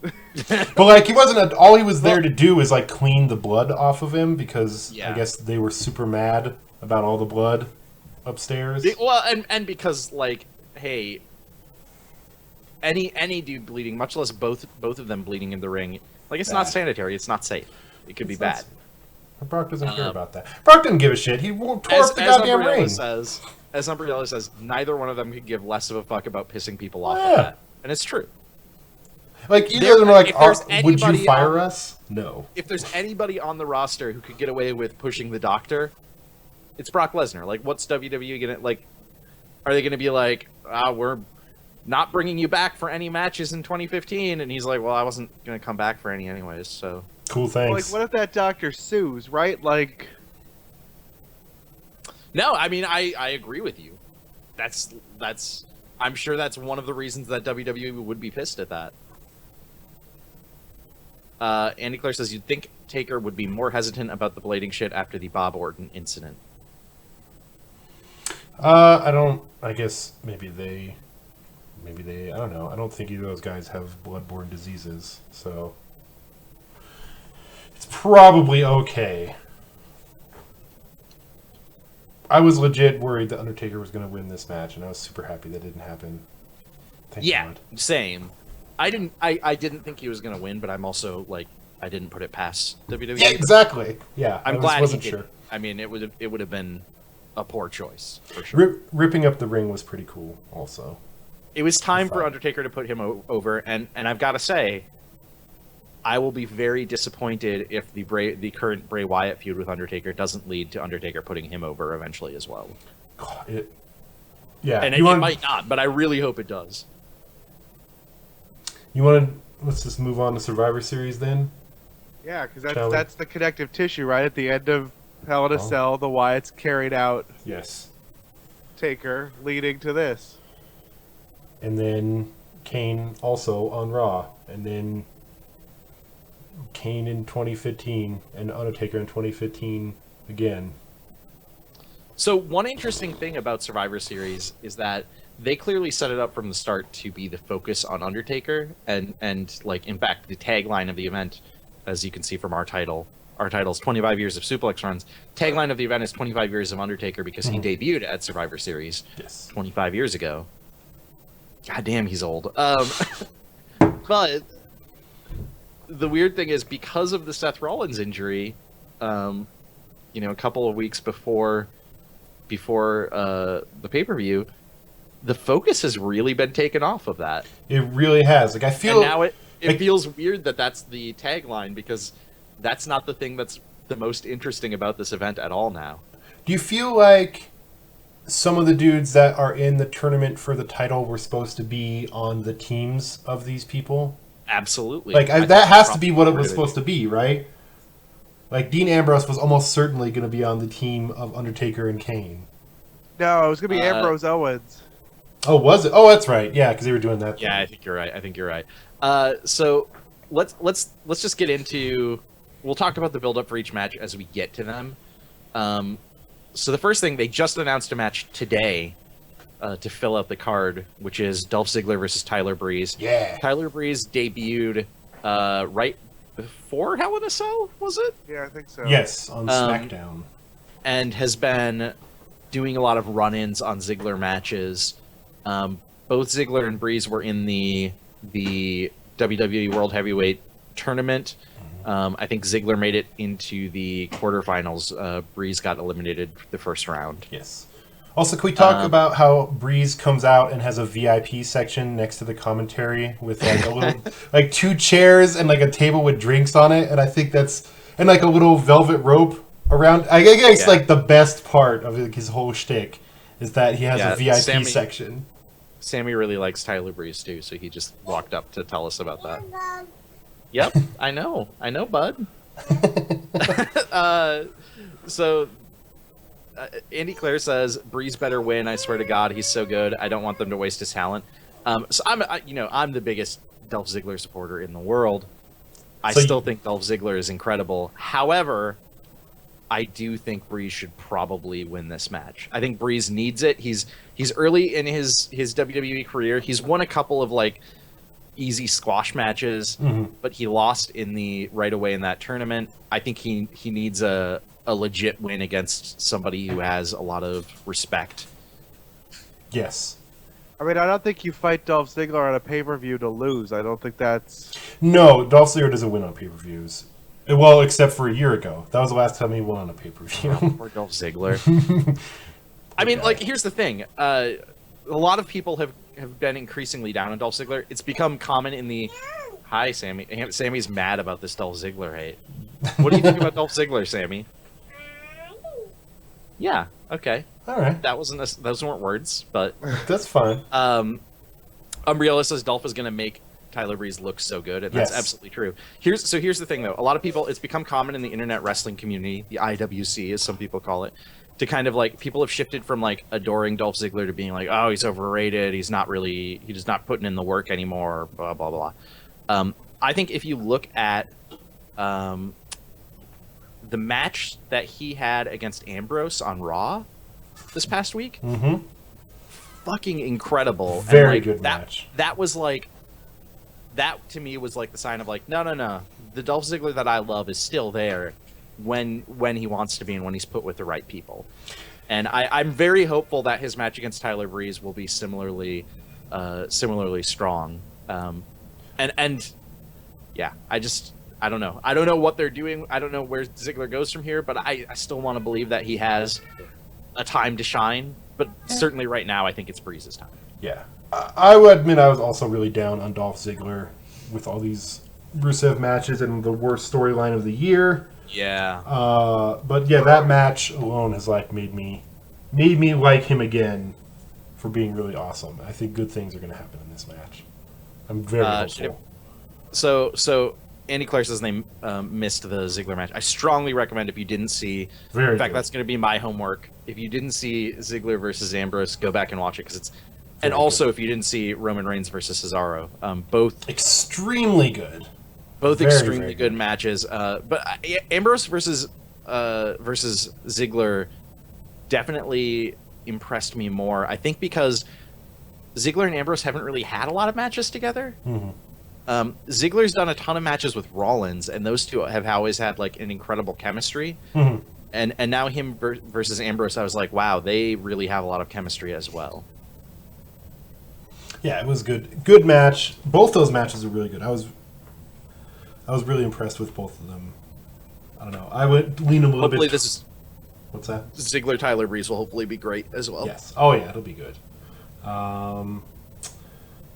But like he wasn't. All he was there to do is like clean the blood off of him because Yeah. I guess they were super mad about all the blood upstairs. Well, and because like, hey, any dude bleeding, much less both of them bleeding in the ring, like it's not Bad. sanitary. It's not safe. It could be bad. Brock doesn't care about that. Brock didn't give a shit. He tore up the goddamn ring. As Umbrella says, neither one of them could give less of a fuck about pissing people off. Yeah. Like that. And it's true. Like either There- of them are like, if there's would you anybody fire on- us? No. If there's anybody on the roster who could get away with pushing the doctor, it's Brock Lesnar. Like, what's WWE gonna like? Are they gonna be like, we're not bringing you back for any matches in 2015? And he's like, well, I wasn't gonna come back for any anyways. So Cool, Like, thanks. what if that doctor sues, right? Like, no, I mean, I agree with you. That's I'm sure that's one of the reasons that WWE would be pissed at that. Andy Clare says, you'd think Taker would be more hesitant about the blading shit after the Bob Orton incident. I don't. I guess maybe they. I don't know. I don't think either of those guys have bloodborne diseases, so it's probably okay. I was legit worried that Undertaker was going to win this match, and I was super happy that didn't happen. Thank Yeah, God. same. I didn't think he was gonna win, but I'm also like, I didn't put it past WWE. Yeah, exactly. Yeah, I'm I glad wasn't he did. sure. I mean, it would have been a poor choice for sure. Ripping up the ring was pretty cool, also. It was time for Fine. Undertaker to put him over, and I've got to say, I will be very disappointed if the current Bray Wyatt feud with Undertaker doesn't lead to Undertaker putting him over eventually as well. God, yeah, And you it want might not, but I really hope it does. you want to let's just move on to Survivor Series then. yeah, because Shall we? that's the connective tissue, right? At the end of Hell in a Oh. Cell, the Wyatts carried out Yes, Taker, leading to this. and then Kane also on Raw, and then Kane in 2015 and Undertaker in 2015 again. So one interesting thing about Survivor Series is that they clearly set it up from the start to be the focus on Undertaker, and like in fact the tagline of the event, as you can see from our title's 25 years of Suplexfriends. Tagline of the event is 25 years of Undertaker because he debuted at Survivor Series Yes. 25 years ago. God damn, he's old. But the weird thing is, because of the Seth Rollins injury, a couple of weeks before the pay-per-view, the focus has really been taken off of that. It really has. Like, I feel... And now it feels weird that that's the tagline, because that's not the thing that's the most interesting about this event at all now. Do you feel like some of the dudes that are in the tournament for the title were supposed to be on the teams of these people? Absolutely. Like, that has to be what it was supposed to be, right? Like, Dean Ambrose was almost certainly going to be on the team of Undertaker and Kane. No, it was gonna be Ambrose Owens. Oh, was it? Oh, that's right. Yeah, because they were doing that. Yeah, I think you're right. So let's just get into. We'll talk about the build-up for each match as we get to them. So the first thing, they just announced a match today to fill out the card, which is Dolph Ziggler versus Tyler Breeze. Yeah. Tyler Breeze debuted right before Hell in a Cell, was it? Yeah, I think so. Yes, on SmackDown. And has been doing a lot of run-ins on Ziggler matches. Both Ziggler and Breeze were in the WWE World Heavyweight Tournament. I think Ziggler made it into the quarterfinals. Breeze got eliminated the first round. Yes. Also, can we talk about how Breeze comes out and has a VIP section next to the commentary with like a little, like 2 chairs and like a table with drinks on it, and I think that's and like a little velvet rope around. I guess like the best part of his whole shtick is that he has a VIP section. Sammy really likes Tyler Breeze too, so he just walked up to tell us about that. Yep, I know, bud. So Andy Clare says Breeze better win. I swear to God, he's so good. I don't want them to waste his talent. So I'm the biggest Dolph Ziggler supporter in the world. I still think Dolph Ziggler is incredible. However, I do think Breeze should probably win this match. I think Breeze needs it. He's early in his WWE career. He's won a couple of like easy squash matches, but he lost right away in that tournament. I think he needs a legit win against somebody who has a lot of respect. Yes. I mean, I don't think you fight Dolph Ziggler on a pay-per-view to lose. I don't think that's... No, Dolph Ziggler doesn't win on pay-per-views. Well, except for a year ago. That was the last time he won on a pay-per-view. Poor Dolph Ziggler. I mean, like, here's the thing. A lot of people have been increasingly down on Dolph Ziggler. It's become common in the... Hi, Sammy. Sammy's mad about this Dolph Ziggler hate. What do you think about Dolph Ziggler, Sammy? Yeah, okay. All right. Those weren't words, but... That's fine. Umbriella says Dolph is going to make Tyler Breeze look so good, and that's absolutely true. Here's the thing, though. A lot of people... It's become common in the internet wrestling community, the IWC, as some people call it, to kind of, like... People have shifted from, like, adoring Dolph Ziggler to being like, oh, he's overrated, he's not putting in the work anymore, blah, blah, blah. I think if you look at... the match that he had against Ambrose on Raw this past week, fucking incredible. Very good match. That was like, that to me was like the sign of like, no. The Dolph Ziggler that I love is still there when he wants to be and when he's put with the right people. And I'm very hopeful that his match against Tyler Breeze will be similarly strong. And yeah, I don't know. I don't know what they're doing. I don't know where Ziggler goes from here, but I still want to believe that he has a time to shine. But certainly right now, I think it's Breeze's time. Yeah. I would admit I was also really down on Dolph Ziggler with all these Rusev matches and the worst storyline of the year. Yeah. But yeah, that match alone has like made me like him again for being really awesome. I think good things are going to happen in this match. I'm very hopeful. So Andy Clark says they missed the Ziggler match. I strongly recommend if you didn't see... in fact, that's going to be my homework. If you didn't see Ziggler versus Ambrose, go back and watch it, because it's... And also, if you didn't see Roman Reigns versus Cesaro, both... Extremely good. Both extremely good matches. But Ambrose versus Ziggler definitely impressed me more. I think because Ziggler and Ambrose haven't really had a lot of matches together. Ziggler's done a ton of matches with Rollins, and those two have always had like an incredible chemistry. And now him versus Ambrose, I was like, wow, they really have a lot of chemistry as well. Yeah, it was good. Good match. Both those matches were really good. I was really impressed with both of them. I don't know. I would lean a little Hopefully bit. this is What's that? Ziggler Tyler Breeze will hopefully be great as well. Yes. Oh yeah, it'll be good.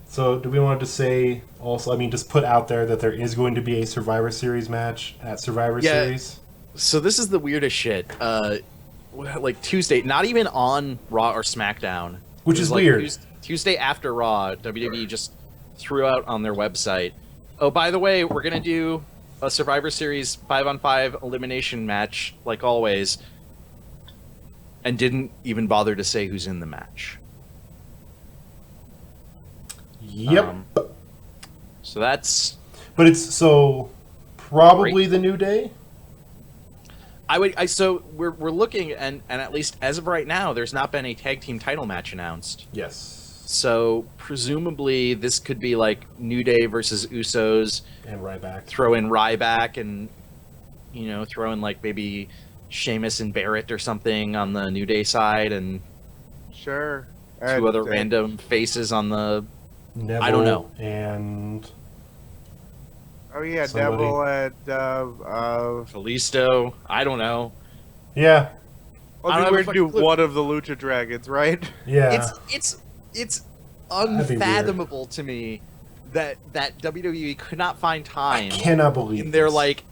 So do we want to say also? I mean, just put out there that there is going to be a Survivor Series match at Survivor Series. So this is the weirdest shit. Like Tuesday, not even on Raw or SmackDown, Which It was is like weird. Tuesday after Raw, WWE just threw out on their website, oh, by the way, we're gonna do a Survivor Series 5-on-5 elimination match like always, and didn't even bother to say who's in the match. Yep. So that's But it's so probably the New Day. so we're looking, and at least as of right now, there's not been a tag team title match announced. Yes. So presumably this could be like New Day versus Usos, And Ryback. throw in Ryback, and throw in like maybe Sheamus and Barrett or something on the New Day side, and Sure. two other random faces on the. Neville I don't know. And Oh yeah, somebody. Neville and Kalisto. I don't know. yeah, well, I don't I have we're a gonna do fucking clue. one of the Lucha Dragons, right? yeah. It's That'd be weird. unfathomable to me that WWE could not find I time cannot believe in their this. like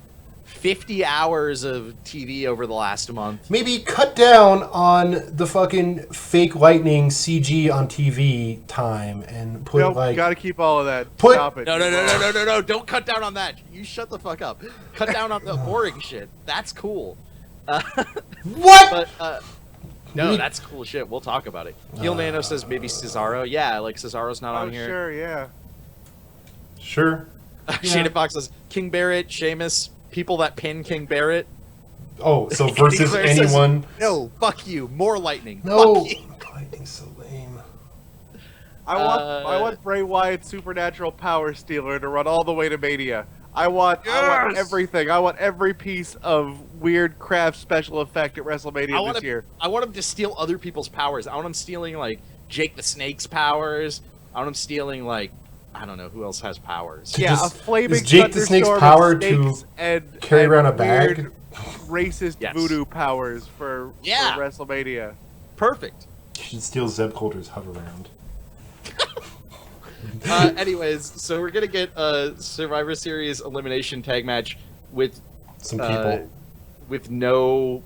50 hours of TV over the last month. Maybe cut down on the fucking fake lightning CG on TV time and put Nope, like gotta keep all of that. Put- Stop it. No! Don't cut down on that. You shut the fuck up. Cut down on the boring shit. That's cool. what? But no, that's cool shit. We'll talk about it. Heel Nano says maybe Cesaro. Yeah, like Cesaro's not Oh on here. sure, yeah. Sure. Shaded Fox says King Barrett, Sheamus, people that pin King Barrett. Oh, so versus Claire says, anyone? No, fuck you. More lightning. No. Fuck you. Lightning's so lame. I want Bray Wyatt's supernatural power stealer to run all the way to Mania. I want Yes! everything. I want every piece of weird craft special effect at WrestleMania this year. I want him to steal other people's powers. I want him stealing like Jake the Snake's powers. I want him stealing like I don't know who else has powers. To Yeah, just- a flaming is Jake the Snake's thunderstorm power of snakes to and carry and around a weird bag? racist Yes. voodoo powers for WrestleMania. Perfect. You should steal Zeb Coulter's hover round. Anyways, so we're gonna get a Survivor Series elimination tag match with Some people. with no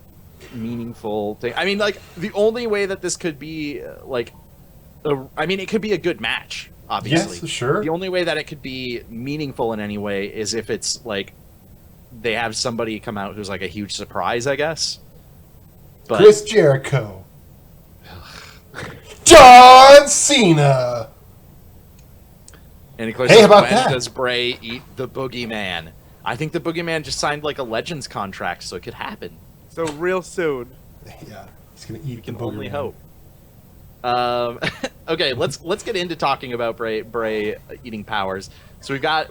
meaningful thing. I mean, like the only way that this could be it could be a good match. Obviously, Yes, sure. The only way that it could be meaningful in any way is if it's like they have somebody come out who's like a huge surprise, I guess. But Chris Jericho. John Cena. and of course, Hey, how about when that? does Bray eat the Boogeyman? I think the Boogeyman just signed like a Legends contract, so it could happen. So real soon. Yeah, he's gonna eat. We can the only Boogerman. hope. Okay, let's get into talking about Bray eating powers. So we've got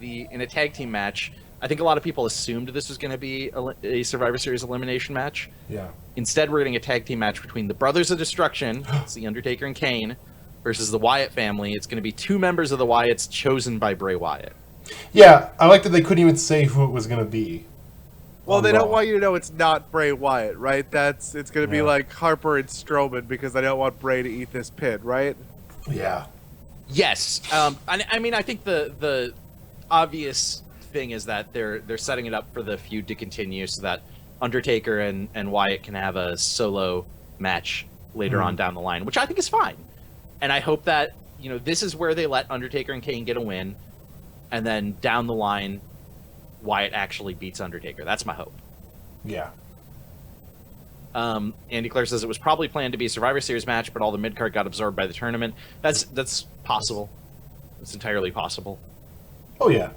in a tag team match. I think a lot of people assumed this was going to be a Survivor Series elimination match. Yeah. Instead, we're getting a tag team match between the Brothers of Destruction, it's the Undertaker and Kane, versus the Wyatt family. It's going to be two members of the Wyatts chosen by Bray Wyatt. Yeah, I like that they couldn't even say who it was gonna be. Well, on they Raw. don't want you to know it's not Bray Wyatt, right? It's going to be Yeah. like Harper and Strowman because they don't want Bray to eat this pin, right? Yeah. Yes, I mean, I think the obvious thing is that they're setting it up for the feud to continue, so that Undertaker and Wyatt can have a solo match later on down the line, which I think is fine. And I hope that this is where they let Undertaker and Kane get a win, and then down the line, Wyatt actually beats Undertaker. That's my hope. Yeah. Andy Clare says it was probably planned to be a Survivor Series match, but all the mid-card got absorbed by the tournament. That's possible. It's entirely possible. Oh yeah,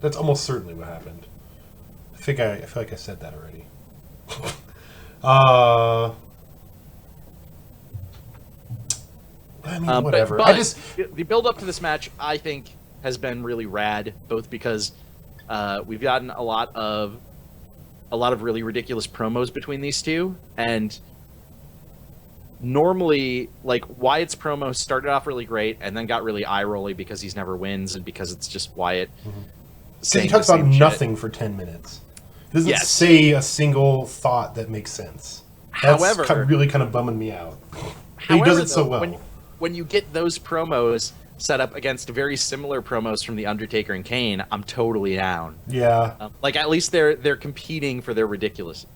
that's almost certainly what happened. I feel like I said that already. I mean, whatever. But I just the build up to this match, I think, has been really rad. Both because we've gotten a lot of really ridiculous promos between these two, and normally, like, Wyatt's promo started off really great and then got really eye-rolly because he's never wins and because it's just Wyatt So he saying talks the about same nothing shit. for 10 minutes. He doesn't Yes. say a single thought that makes sense. That's However- really kind of bumming me out. But he However, does it so though, well. when you get those promos set up against very similar promos from The Undertaker and Kane, I'm totally down. Yeah. Like, at least they're competing for their ridiculous.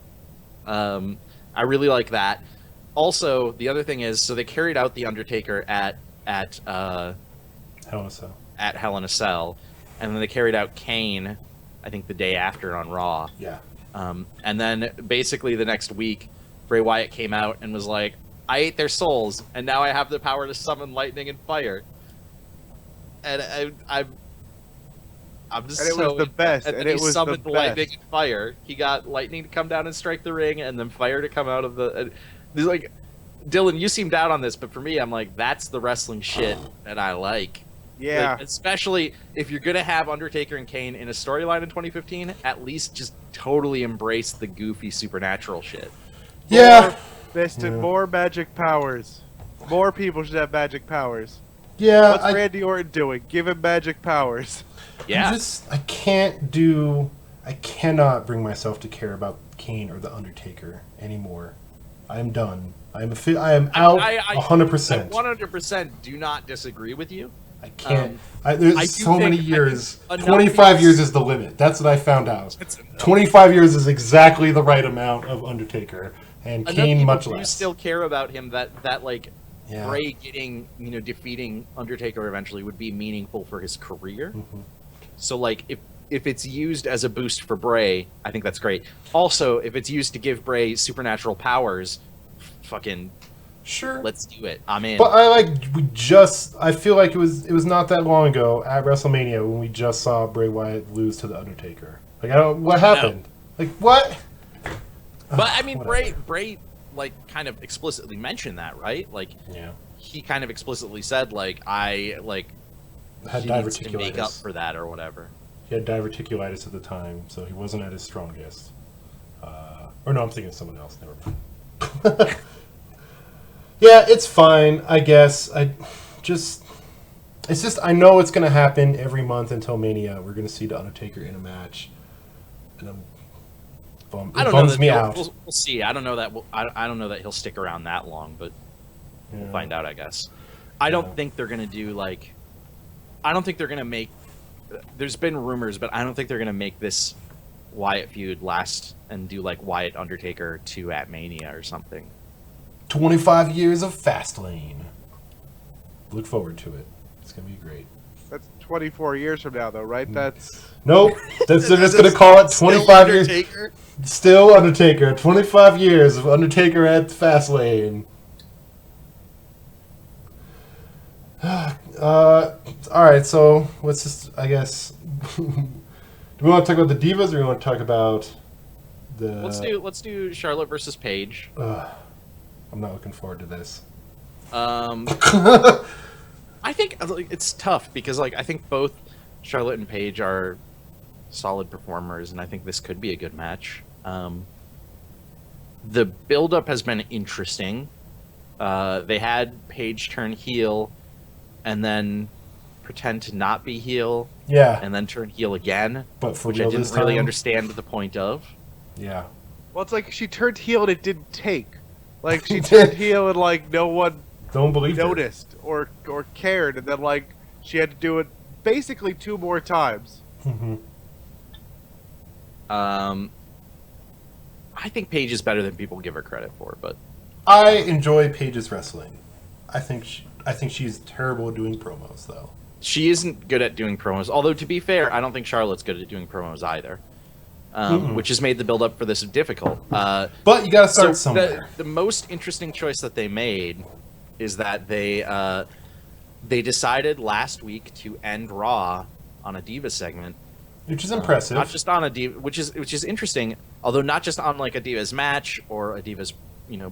I really like that. Also, the other thing is, so they carried out The Undertaker at Hell in a Cell. at Hell in a Cell, and then they carried out Kane, I think the day after on Raw. Yeah. And then basically the next week, Bray Wyatt came out and was like, I ate their souls, and now I have the power to summon lightning and fire. And I'm just And it so was the best, And and then it he was the summoned lightning best. and fire. He got lightning to come down and strike the ring, and then fire to come out of the. And there's like, Dylan, you seemed out on this, but for me, I'm like, that's the wrestling shit that I like. Yeah. Like, especially if you're gonna have Undertaker and Kane in a storyline in 2015, at least just totally embrace the goofy supernatural shit. Yeah. Fisted, Yeah. more magic powers. More people should have magic powers. Yeah. What's Randy Orton doing? Give him magic powers. Yeah, I cannot bring myself to care about Kane or The Undertaker anymore. I am done. I am out I 100%. 100% do not disagree with you. I can't. I There's do so many think- years. I think 25 enough years is the limit. That's what I found out. It's enough. 25 years is exactly the right amount of Undertaker, and Enough Kane people much do less. still care about him that like Yeah. Bray getting, defeating Undertaker eventually would be meaningful for his career. Mhm. So like if it's used as a boost for Bray, I think that's great. Also, if it's used to give Bray supernatural powers, fucking Sure. let's do it. I'm in. But I feel like it was not that long ago at WrestleMania when we just saw Bray Wyatt lose to The Undertaker. Like, what happened? Like, what? But I mean, Whatever. Bray like kind of explicitly mentioned that, right? Like Yeah. he kind of explicitly said like I like Had he needs to make up diverticulitis. for that or whatever. He had diverticulitis at the time, so he wasn't at his strongest. Or no, I'm thinking of someone else. Never mind. Yeah, it's fine, I guess. It's just I know it's gonna happen every month until Mania. We're gonna see The Undertaker in a match, and I it don't know bums that me he'll- out. We'll see. I don't know that. I don't know that he'll stick around that long, but Yeah. we'll find out, I guess. I don't Yeah. think they're gonna do like. I don't think they're gonna make. There's been rumors, but I don't think they're gonna make this Wyatt feud last and do like Wyatt Undertaker 2 at Mania or something. 25 years of Fastlane. Look forward to it. It's gonna be great. That's 24 years from now, though, right? That's Nope. They're just gonna call it 25 years. Still Undertaker. 25 years of Undertaker at Fastlane. Alright, so let's just, I guess. Do we want to talk about the Divas or do we want to talk about the. Let's do Charlotte versus Paige. I'm not looking forward to this. I think like, it's tough because like I think both Charlotte and Paige are solid performers, and I think this could be a good match. The build-up has been interesting. They had Paige turn heel, and then pretend to not be heel, Yeah, and then turn heel again, but for which I real didn't this really time? understand the point of. Yeah. well, it's like she turned heel and it didn't take. Like she turned heel and like no one Don't believe it. noticed or cared, and then like she had to do it basically 2 more times. Mm-hmm. I think Paige is better than people give her credit for, but I enjoy Paige's wrestling. I think she's terrible at doing promos, though. she isn't good at doing promos. Although, to be fair, I don't think Charlotte's good at doing promos either, which has made the build-up for this difficult. But you got to start So somewhere. the most interesting choice that they made is that they decided last week to end Raw on a Diva segment, Which is impressive. not just on a Diva, which is interesting. Although not just on like a Divas match or a Divas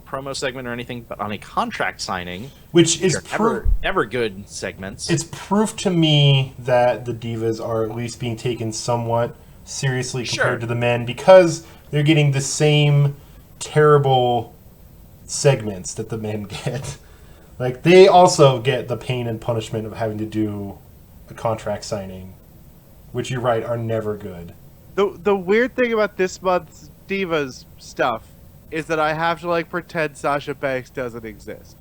promo segment or anything, but on a contract signing. which is They're never good segments. It's proof to me that the Divas are at least being taken somewhat seriously compared Sure. to the men, because they're getting the same terrible segments that the men get. Like, they also get the pain and punishment of having to do a contract signing, which you're right, are never good. The weird thing about this month's Divas stuff is that I have to like pretend Sasha Banks doesn't exist.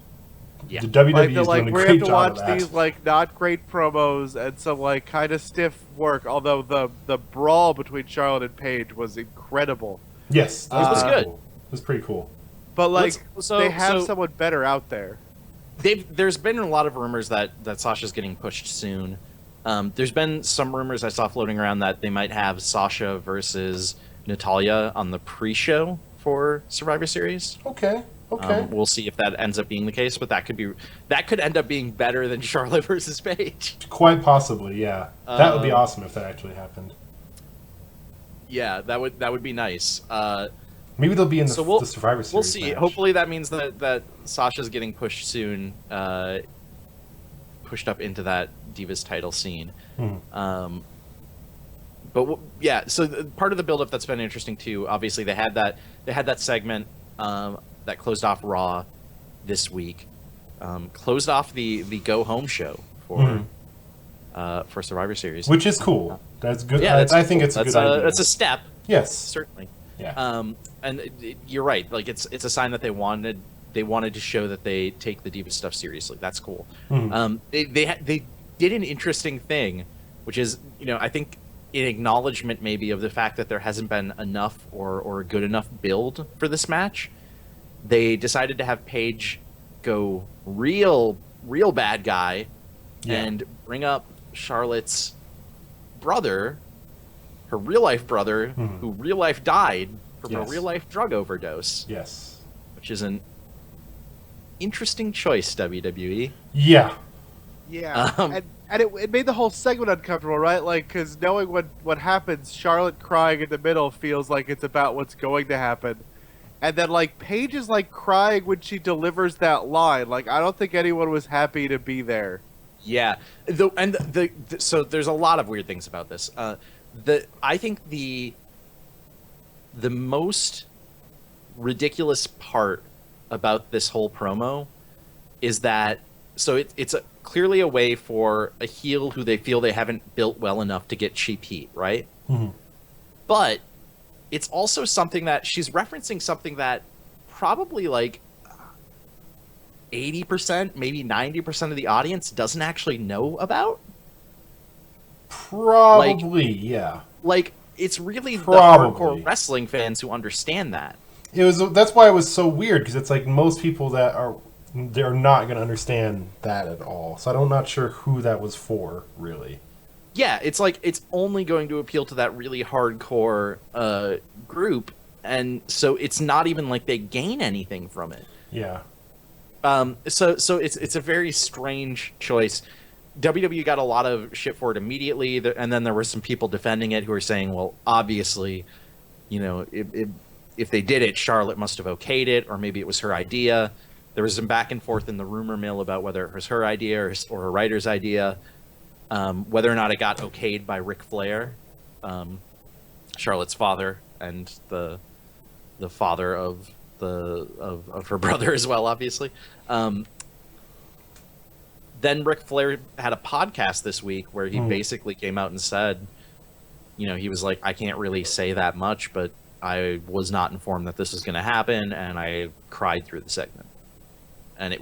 Yeah. The WWE Like, is doing a we have great to job watch of that. these like not great promos and some like kind of stiff work. Although the brawl between Charlotte and Paige was incredible. Yes, that It was pretty good. Cool. It was pretty cool. But like So- they have so- someone better out there. There's been a lot of rumors that Sasha's getting pushed soon. There's been some rumors I saw floating around that they might have Sasha versus Natalya on the pre-show for Survivor Series. Okay. We'll see if that ends up being the case, but that could end up being better than Charlotte versus Paige. Quite possibly, yeah. That would be awesome if that actually happened. Yeah, that would be nice. Maybe they'll be in the, So we'll- the Survivor Series We'll see. match. Hopefully that means that Sasha's getting pushed soon, pushed up into that Divas title scene. Mhm. Yeah. So part of the build-up that's been interesting too. Obviously, they had that segment that closed off Raw this week, closed off the Go Home show for Survivor Series. Which is cool. That's good. Yeah, I think it's a good idea. That's a step. Yes. Certainly. Yeah. And you're right. Like it's a sign that they wanted to show that they take the Diva stuff seriously. That's cool. Mhm. They did an interesting thing, which is, I think in acknowledgement maybe of the fact that there hasn't been enough or a good enough build for this match. They decided to have Paige go real bad guy and bring up Charlotte's brother, her real life brother, who real life died from a Yes. real life drug overdose, Yes. which is an interesting choice, WWE. Yeah. Yeah, Um, and it made the whole segment uncomfortable, right? Like, because knowing what happens, Charlotte crying in the middle feels like it's about what's going to happen. And then, like, Paige is, like, crying when she delivers that line. Like, I don't think anyone was happy to be there. Yeah, so there's a lot of weird things about this. I think the most ridiculous part about this whole promo is that it's clearly a way for a heel who they feel they haven't built well enough to get cheap heat, right? Mhm. But it's also something that she's referencing something that probably like 80%, maybe 90% of the audience doesn't actually know about. Probably, yeah. Like, it's really Probably. the hardcore wrestling fans who understand that. That's why it was so weird, because it's like most people they're not going to understand that at all. So I'm not sure who that was for, really. Yeah, it's like it's only going to appeal to that really hardcore group, and so it's not even like they gain anything from it. Yeah. So it's a very strange choice. WWE got a lot of shit for it immediately, and then there were some people defending it who were saying, well, obviously, if they did it, Charlotte must have okayed it, or maybe it was her idea. There was some back and forth in the rumor mill about whether it was her idea or her writer's idea, whether or not it got okayed by Ric Flair, Charlotte's father, and the father of her brother as well, obviously. Then Ric Flair had a podcast this week where he basically came out and said, he was like, I can't really say that much, but I was not informed that this was going to happen, and I cried through the segment. And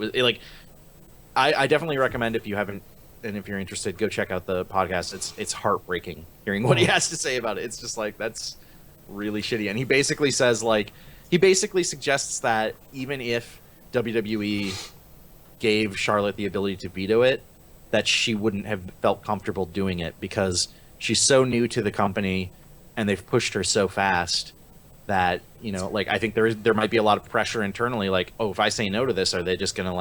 I definitely recommend, if you haven't, and if you're interested, go check out the podcast. It's heartbreaking hearing what he has to say about it. It's just like, that's really shitty. And he basically says, he basically suggests that even if WWE gave Charlotte the ability to veto it, that she wouldn't have felt comfortable doing it because she's so new to the company and they've pushed her so fast that, I think there might be a lot of pressure internally, oh, if I say no to this, are they just going to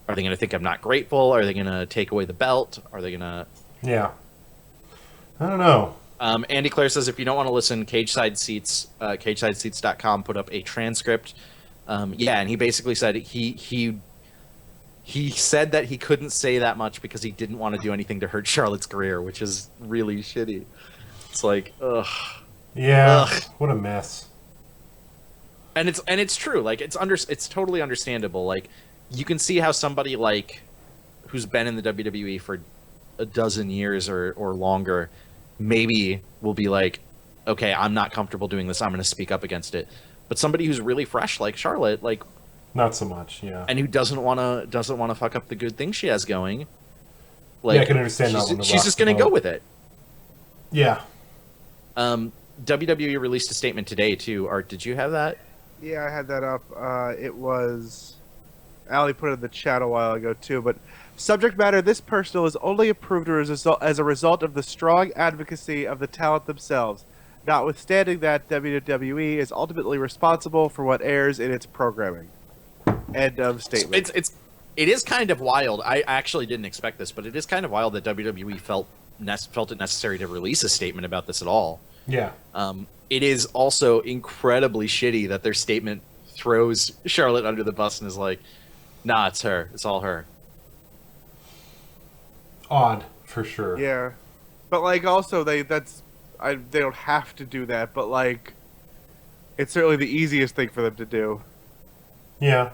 are they going to think I'm not grateful? Are they going to take away the belt? Are they going to... Yeah. I don't know. Andy Clare says, if you don't want to listen, Cageside Seats, CagesideSeats.com put up a transcript. And he basically said he said that he couldn't say that much because he didn't want to do anything to hurt Charlotte's career, which is really shitty. It's like, ugh. Yeah. Ugh. What a mess. And it's true. Like it's totally understandable. Like you can see how somebody like who's been in the WWE for a dozen years or longer maybe will be like, okay, I'm not comfortable doing this. I'm going to speak up against it. But somebody who's really fresh like Charlotte, like Not so much, yeah. and who doesn't want to fuck up the good thing she has going. Like Yeah, I can understand that one. she's just going to go with it. Yeah. WWE released a statement today too. Art, did you have that? Yeah, I had that up. It was... Allie put it in the chat a while ago, too, but... Subject matter, this personal is only approved as a result of the strong advocacy of the talent themselves, notwithstanding that WWE is ultimately responsible for what airs in its programming. End of statement. It is kind of wild. I actually didn't expect this, but it is kind of wild that WWE felt it necessary to release a statement about this at all. Yeah. It is also incredibly shitty that their statement throws Charlotte under the bus and is like, nah, it's her. It's all her. Odd, for sure. Yeah. But, like, also, they don't have to do that, but, like, it's certainly the easiest thing for them to do. Yeah.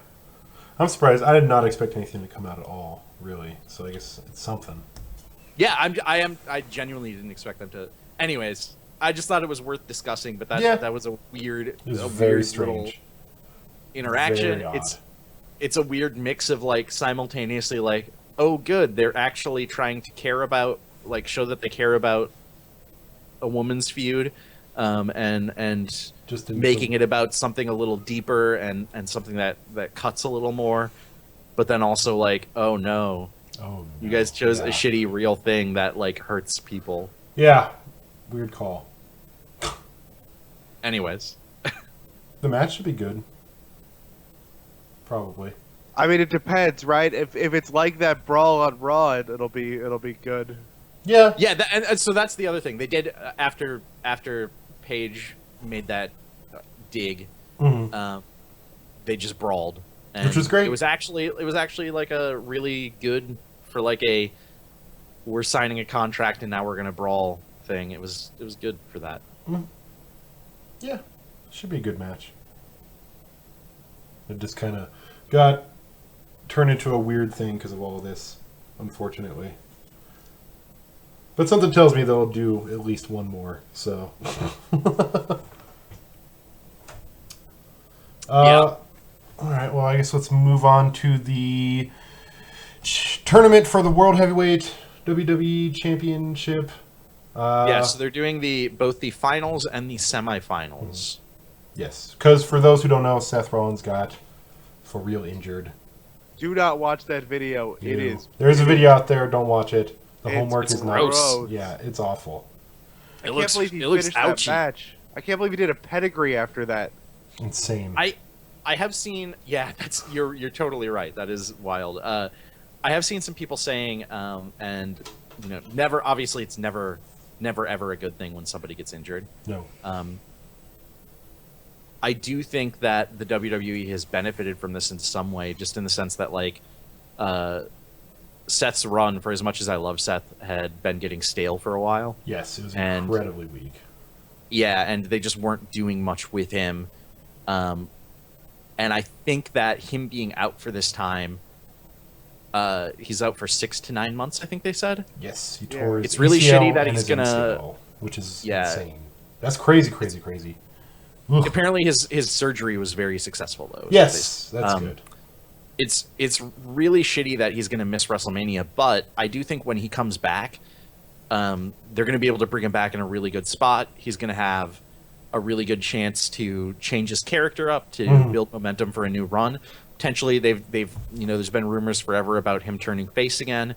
I'm surprised. I did not expect anything to come out at all, really. So I guess it's something. Yeah, I genuinely didn't expect them to. Anyways, I just thought it was worth discussing, but that was a weird, It was a very weird strange. little interaction. Very odd. It's a weird mix of like simultaneously like, oh good, they're actually trying to care about, like, show that they care about a woman's feud, and Just making it about something a little deeper and something that cuts a little more, but then also like, oh no, you guys chose a shitty real thing that like hurts people. Yeah. Weird call. Anyways, The match should be good. Probably. I mean, it depends, right? If it's like that brawl on Raw, it'll be good. Yeah. yeah, and so that's the other thing they did after Paige made that dig. Mhm. They just brawled, and Which was great. It was actually like a really good for like a we're signing a contract and now we're gonna brawl thing. It was good for that. Yeah. Should be a good match. It just kind of got turned into a weird thing because of all this, unfortunately. But something tells me they'll do at least one more, so. Yeah. All right, well, I guess let's move on to the tournament for the World Heavyweight WWE Championship. Yeah, so they're doing both the finals and the semifinals. Yes, because for those who don't know, Seth Rollins got for real injured. Do not watch that video. It is. There's a video out there. Don't watch it. The homework it's is not. gross. Yeah, it's awful. It I looks can't believe he it looks finished that ouchy. match. I can't believe he did a pedigree after that. Insane. I have seen, yeah, you're totally right. That is wild. I have seen some people saying, and you know, never obviously it's never ever a good thing when somebody gets injured. No. I do think that the WWE has benefited from this in some way, just in the sense that like Seth's run, for as much as I love Seth, had been getting stale for a while. Yes, it was And- incredibly weak. Yeah, and they just weren't doing much with him. And I think that him being out for this time, he's out for 6 to 9 months, I think they said. Yes, he Yeah. tore his It's really ACL shitty that and he's his gonna- MCL, which is Yeah. insane. That's crazy. Ugh. Apparently his surgery was very successful, though. Yes, that's good. It's really shitty that he's going to miss WrestleMania, but I do think when he comes back, they're going to be able to bring him back in a really good spot. He's going to have a really good chance to change his character up, to build momentum for a new run. Potentially, they've there's been rumors forever about him turning face again.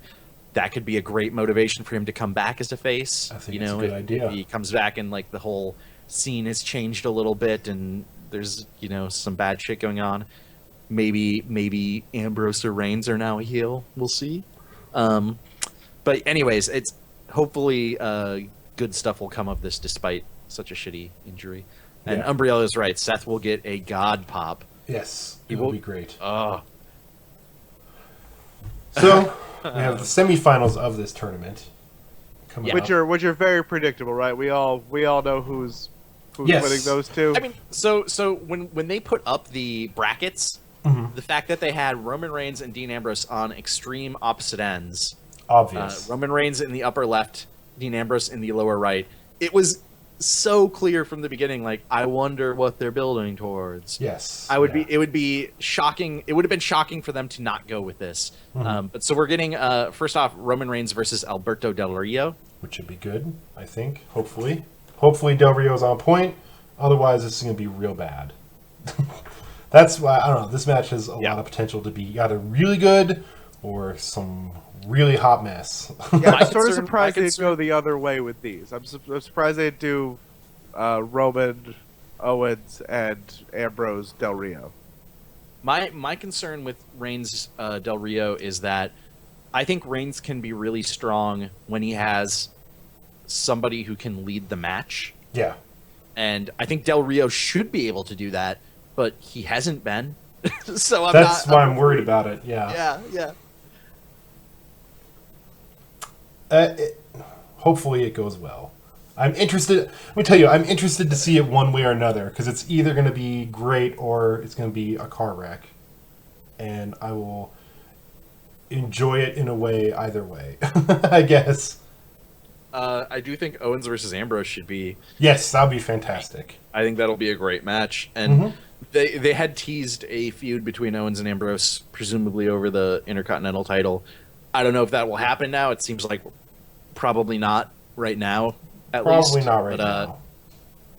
That could be a great motivation for him to come back as a face. I think it's a good idea. If he comes back and like the whole scene has changed a little bit and there's some bad shit going on, maybe Ambrose or Reigns are now a heel. We'll see. But anyways, it's hopefully good stuff will come of this despite such a shitty injury. And Yeah. Umbrella is right. Seth will get a god pop. Yes, He it will will- be great. Oh, So we have the semifinals of this tournament coming Yeah. up. Which are very predictable, right? We all know who's Who's Yes. winning those two? I mean, so when they put up the brackets, the fact that they had Roman Reigns and Dean Ambrose on extreme opposite ends, Obvious. Roman Reigns in the upper left, Dean Ambrose in the lower right, it was so clear from the beginning. Like, I wonder what they're building towards. Yes. It would be shocking. It would have been shocking for them to not go with this. But so we're getting first off Roman Reigns versus Alberto Del Rio. Which would be good, I think. Hopefully Del Rio's on point. Otherwise, this is going to be real bad. That's why, I don't know, this match has a lot of potential to be either really good or some really hot mess. Yeah, I'm sort of concern- surprised my they'd go the other way with these. I'm surprised they'd do Roman, Owens, and Ambrose Del Rio. My concern with Reigns Del Rio is that I think Reigns can be really strong when he has somebody who can lead the match. Yeah. And I think Del Rio should be able to do that, but he hasn't been. So That's why I'm worried about it. Yeah. Yeah. Hopefully it goes well. I'm interested. Let me tell you, I'm interested to see it one way or another because it's either going to be great or it's going to be a car wreck, and I will enjoy it in a way either way. I guess. I do think Owens versus Ambrose should be. Yes, that'll be fantastic. I think that'll be a great match. And they had teased a feud between Owens and Ambrose, presumably over the Intercontinental title. I don't know if that will happen now. It seems like probably not right now. At least. Probably not right now.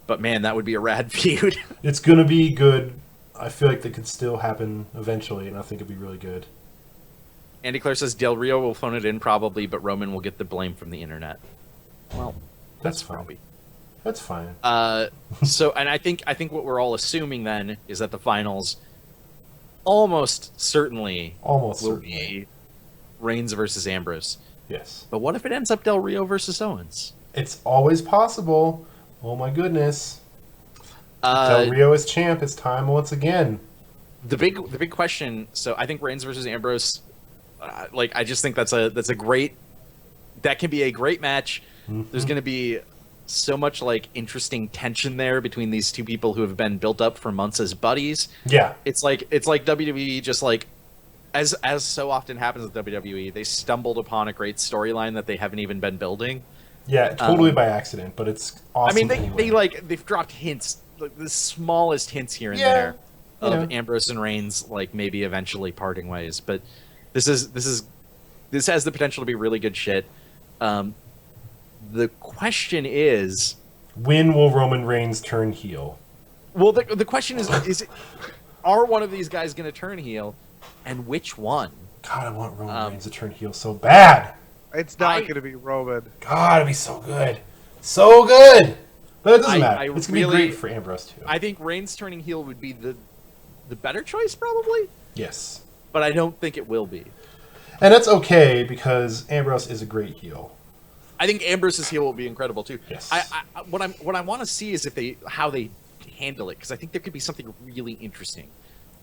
But man, that would be a rad feud. It's going to be good. I feel like that could still happen eventually, and I think it'd be really good. Andy Clare says Del Rio will phone it in probably, but Roman will get the blame from the internet. Well, That's fine. probably. That's fine. So, and I think what we're all assuming then is that the finals almost certainly will be Reigns versus Ambrose. Yes. But what if it ends up Del Rio versus Owens? It's always possible. Oh my goodness. Del Rio is champ. It's time once again. The big question. So I think Reigns versus Ambrose. I just think that can be a great match. There's going to be so much interesting tension there between these two people who have been built up for months as buddies. Yeah. It's like WWE just as so often happens with WWE, they stumbled upon a great storyline that they haven't even been building. Yeah, totally by accident, but it's awesome. I mean, anyway. they've dropped hints, the smallest hints here and Yeah, there of you know. Ambrose and Reigns maybe eventually parting ways, but this has the potential to be really good shit. The question is, when will Roman Reigns turn heel? well, the question are one of these guys going to turn heel, and which one? God, I want Roman Reigns to turn heel so bad. It's not going to be Roman. God, it'd be so good. So good! But it doesn't matter. It's going to be really- great for Ambrose, too. I think Reigns turning heel would be the better choice, probably, Yes. but I don't think it will be. And that's okay, because Ambrose is a great heel. I think Ambrose's heel will be incredible too. Yes. What I want to see is how they handle it, because I think there could be something really interesting.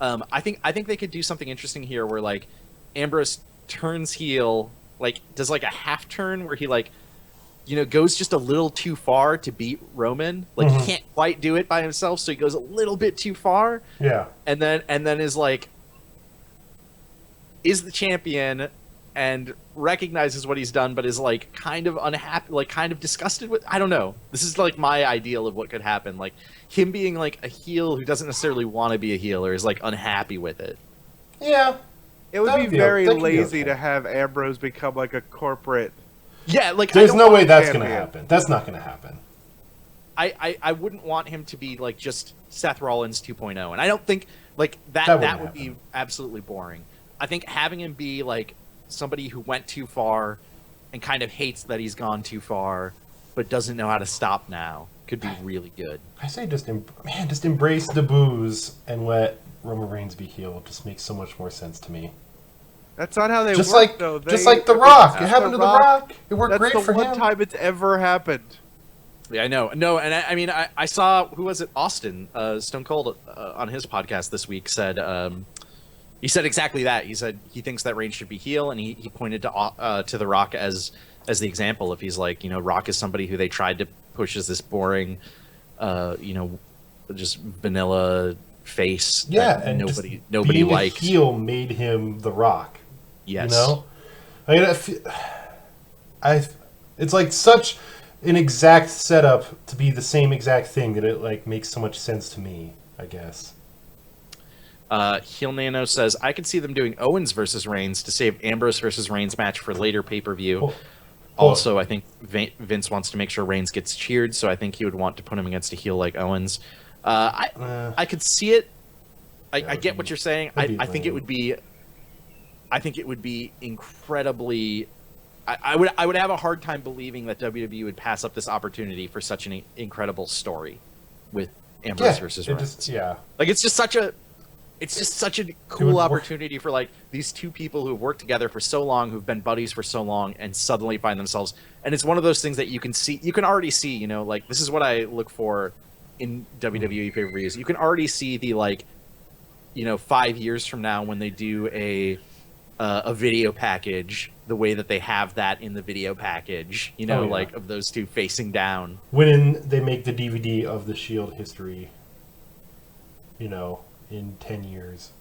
I think they could do something interesting here where Ambrose turns heel, does a half turn where he goes just a little too far to beat Roman. He can't quite do it by himself, so he goes a little bit too far. Yeah. And then is the champion and recognizes what he's done, but is kind of unhappy, kind of disgusted with. I don't know. This is my ideal of what could happen. Him being a heel who doesn't necessarily want to be a heel or is unhappy with it. Yeah. It would That'd be be very that could be lazy okay. to have Ambrose become a corporate. Yeah, There's no way that's champion. going to happen. That's not going to happen. I wouldn't want him to be just Seth Rollins 2.0, and I don't think that wouldn't would be happen. absolutely boring. I think having him be somebody who went too far and kind of hates that he's gone too far, but doesn't know how to stop now could be really good. I say just embrace the booze and let Roman Reigns be heel. It just makes so much more sense to me. That's not how they Just work, like though. just like The Rock. It happened to The Rock. It worked That's great the for one him. time it's ever happened. Yeah, I know. No, and I mean, I saw, who was it? Austin, Stone Cold, on his podcast this week said, he said exactly that. He said he thinks that Reigns should be heel, and he pointed to The Rock as the example. If he's Rock is somebody who they tried to push as this boring just vanilla face. Yeah, that and nobody being liked. a heel made him The Rock. Yes. You know, I mean, it's like such an exact setup to be the same exact thing that it like makes so much sense to me. I guess. Heel Nano says, I could see them doing Owens versus Reigns to save Ambrose versus Reigns match for later pay-per-view. Also, I think Vince wants to make sure Reigns gets cheered, so I think he would want to put him against a heel like Owens. I could see it. I get what you're saying. I think it would be. I think it would be incredibly. I would have a hard time believing that WWE would pass up this opportunity for such an incredible story with Ambrose versus Reigns. Like it's just such a cool opportunity for like these two people who have worked together for so long, who've been buddies for so long, and suddenly find themselves. And it's one of those things that you can already see. Like this is what I look for in WWE pay-per-views. You can already see the 5 years from now when they do a video package, the way that they have that in the video package, of those two facing down. When they make the DVD of the Shield history, in 10 years.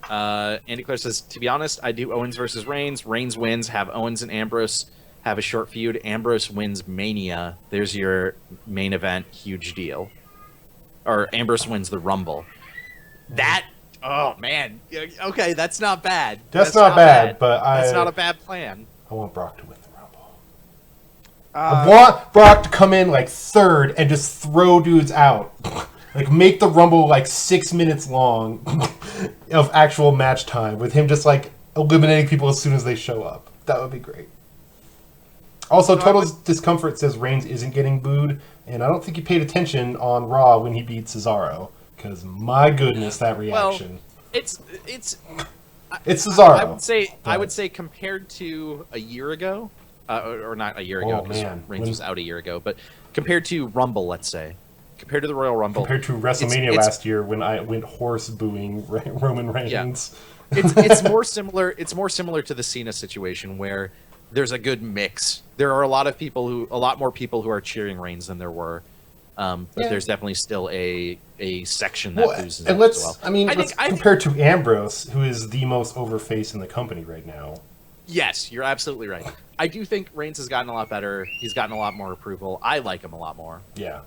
Andy Clare says, to be honest, I do Owens versus Reigns. Reigns wins, have Owens and Ambrose have a short feud. Ambrose wins Mania. There's your main event, huge deal. Or Ambrose wins the Rumble. Oh man, okay, that's not bad. That's not bad, but that's not a bad plan. I want Brock to win the Rumble. I want Brock to come in like third and just throw dudes out. Like make the Rumble like 6 minutes long of actual match time with him just like eliminating people as soon as they show up. That would be great. Also, Total's Discomfort says Reigns isn't getting booed, and I don't think he paid attention on Raw when he beat Cesaro. Because my goodness, that reaction! Well, it's Cesaro. I would say compared to a year ago, or not a year ago, because Reigns was out a year ago, but compared to Rumble, let's say, compared to the Royal Rumble, compared to WrestleMania last year when I went horse booing Roman Reigns. Yeah. It's more similar. It's more similar to the Cena situation where there's a good mix. There are a lot more people who are cheering Reigns than there were. But there's definitely still a section that loses and as well. Let's compare to Ambrose, who is the most over face in the company right now. Yes, you're absolutely right. I do think Reigns has gotten a lot better. He's gotten a lot more approval. I like him a lot more. Yeah.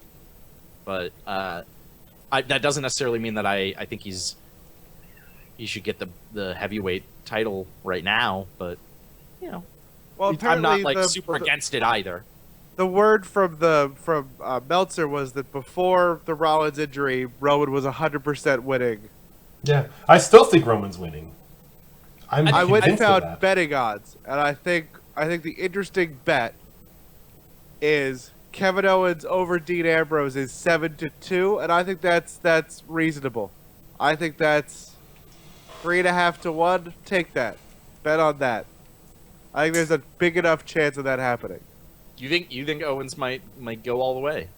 But that doesn't necessarily mean that I think he should get the heavyweight title right now. But well, I'm not super against it either. The word from Meltzer was that before the Rollins injury, Roman was 100% winning. Yeah, I still think Roman's winning. I went and found betting odds, and I think the interesting bet is Kevin Owens over Dean Ambrose is 7-2, and I think that's reasonable. I think that's 3.5 to 1. Take that, bet on that. I think there's a big enough chance of that happening. You think Owens might go all the way?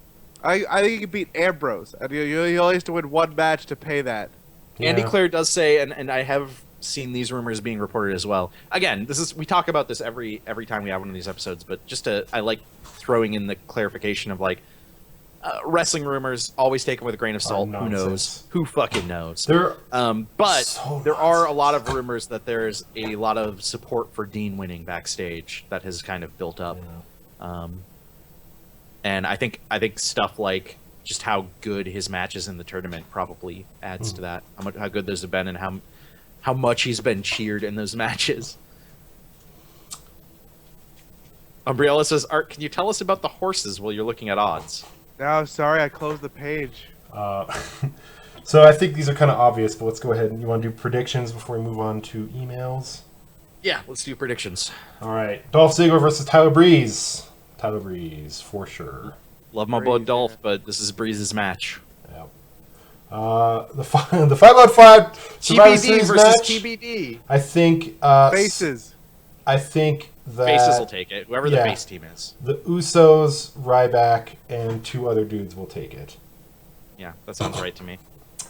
I think he can beat Ambrose. And he only has to win one match to pay that. Yeah. Andy Clare does say, and I have seen these rumors being reported as well. Again, we talk about this every time we have one of these episodes, but I like throwing in the clarification of wrestling rumors. Always take them with a grain of salt. Who knows? Who fucking knows? But there are a lot of rumors that there's a lot of support for Dean winning backstage that has kind of built up. Yeah. And I think stuff like just how good his matches in the tournament probably adds to that. How good those have been, and how much he's been cheered in those matches. Umbriella says, Art, can you tell us about the horses while you're looking at odds? No, sorry, I closed the page. So I think these are kind of obvious, but let's go ahead. You want to do predictions before we move on to emails? Yeah, let's do predictions. All right. Dolph Ziggler versus Tyler Breeze. Tyler Breeze, for sure. Love my boy Dolph, but this is Breeze's match. Yeah. The 5-on-5 Survivor Series versus match. TBD. I think faces. I think that faces will take it. Whoever the base team is. The Usos, Ryback, and 2 other dudes will take it. Yeah, that sounds right to me.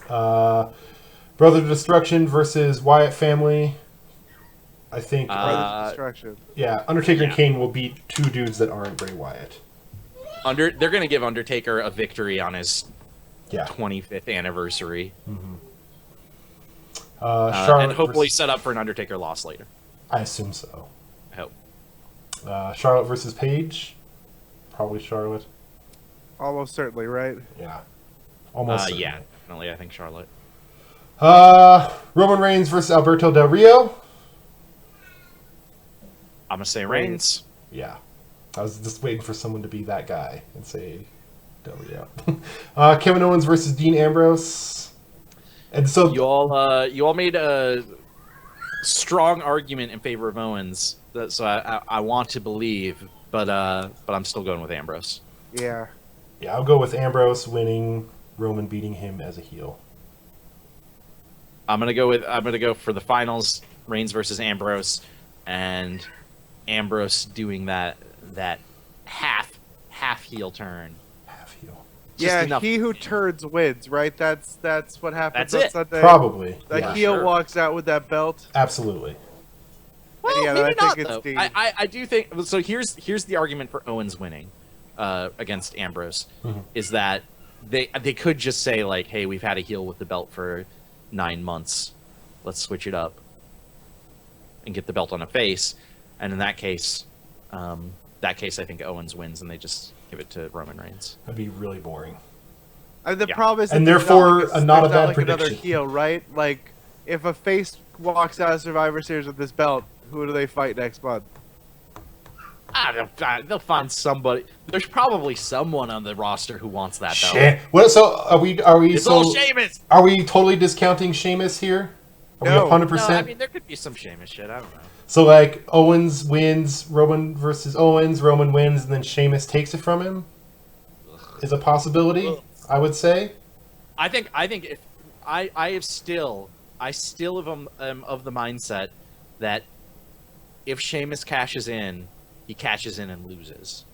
Brother Destruction versus Wyatt family. I think Brother Destruction. Yeah, Undertaker and Kane will beat 2 dudes that aren't Bray Wyatt. They're gonna give Undertaker a victory on his Yeah. 25th anniversary, Charlotte and hopefully versus, set up for an Undertaker loss later. I assume so. I hope. Charlotte versus Paige. Probably Charlotte. Almost certainly, right? Yeah. Almost. Certainly. Yeah, definitely. I think Charlotte. Roman Reigns versus Alberto Del Rio. I'm gonna say Reigns. Yeah. I was just waiting for someone to be that guy and say Del Rio. Kevin Owens versus Dean Ambrose. And so You all made a strong argument in favor of Owens, so I want to believe, but I'm still going with Ambrose. Yeah. yeah, I'll go with Ambrose winning, Roman beating him as a heel. I'm gonna go for the finals, Reigns versus Ambrose, and Ambrose doing that half heel turn. Half heel. Just Yeah, enough. he who turns wins, right? That's what happens That's on it. Sunday. Probably. The Yeah. heel Sure. walks out with that belt. Absolutely. Well, Yeah, maybe I think not it's though. Dean. I do think so. Here's the argument for Owens winning against Ambrose is that they could just say like, hey, we've had a heel with the belt for 9 months, let's switch it up and get the belt on a face, and in that case I think Owens wins and they just give it to Roman Reigns. That'd be really boring. And the Yeah. problem is, that And there's therefore, not not a there's bad like another prediction. heel, right? Like, if a face walks out of Survivor Series with this belt, who do they fight next month? They'll find somebody. There's probably someone on the roster who wants that belt. Shit. What? So are we? It's so all Sheamus. are we totally discounting Sheamus here? Are No. we 100%? No, I mean there could be some Sheamus shit. I don't know. So like Owens wins, Roman versus Owens, Roman wins, and then Sheamus takes it from him. Is a possibility. Ugh. I would say. I think if I still am of the mindset that if Sheamus cashes in, he cashes in and loses.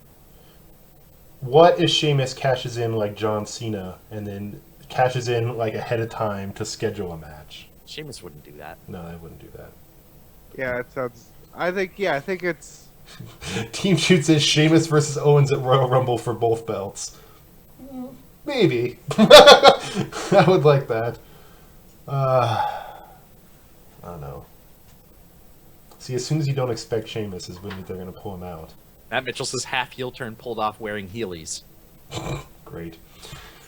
What if Sheamus cashes in like John Cena and then cashes in like ahead of time to schedule a match? Sheamus wouldn't do that. No, I wouldn't do that. Yeah, it sounds. I think it's. Team Shoot says Sheamus versus Owens at Royal Rumble for both belts. Maybe. I would like that. I don't know. See, as soon as you don't expect Sheamus is when they're going to pull him out. Matt Mitchell says half heel turn pulled off wearing Heelys. Great.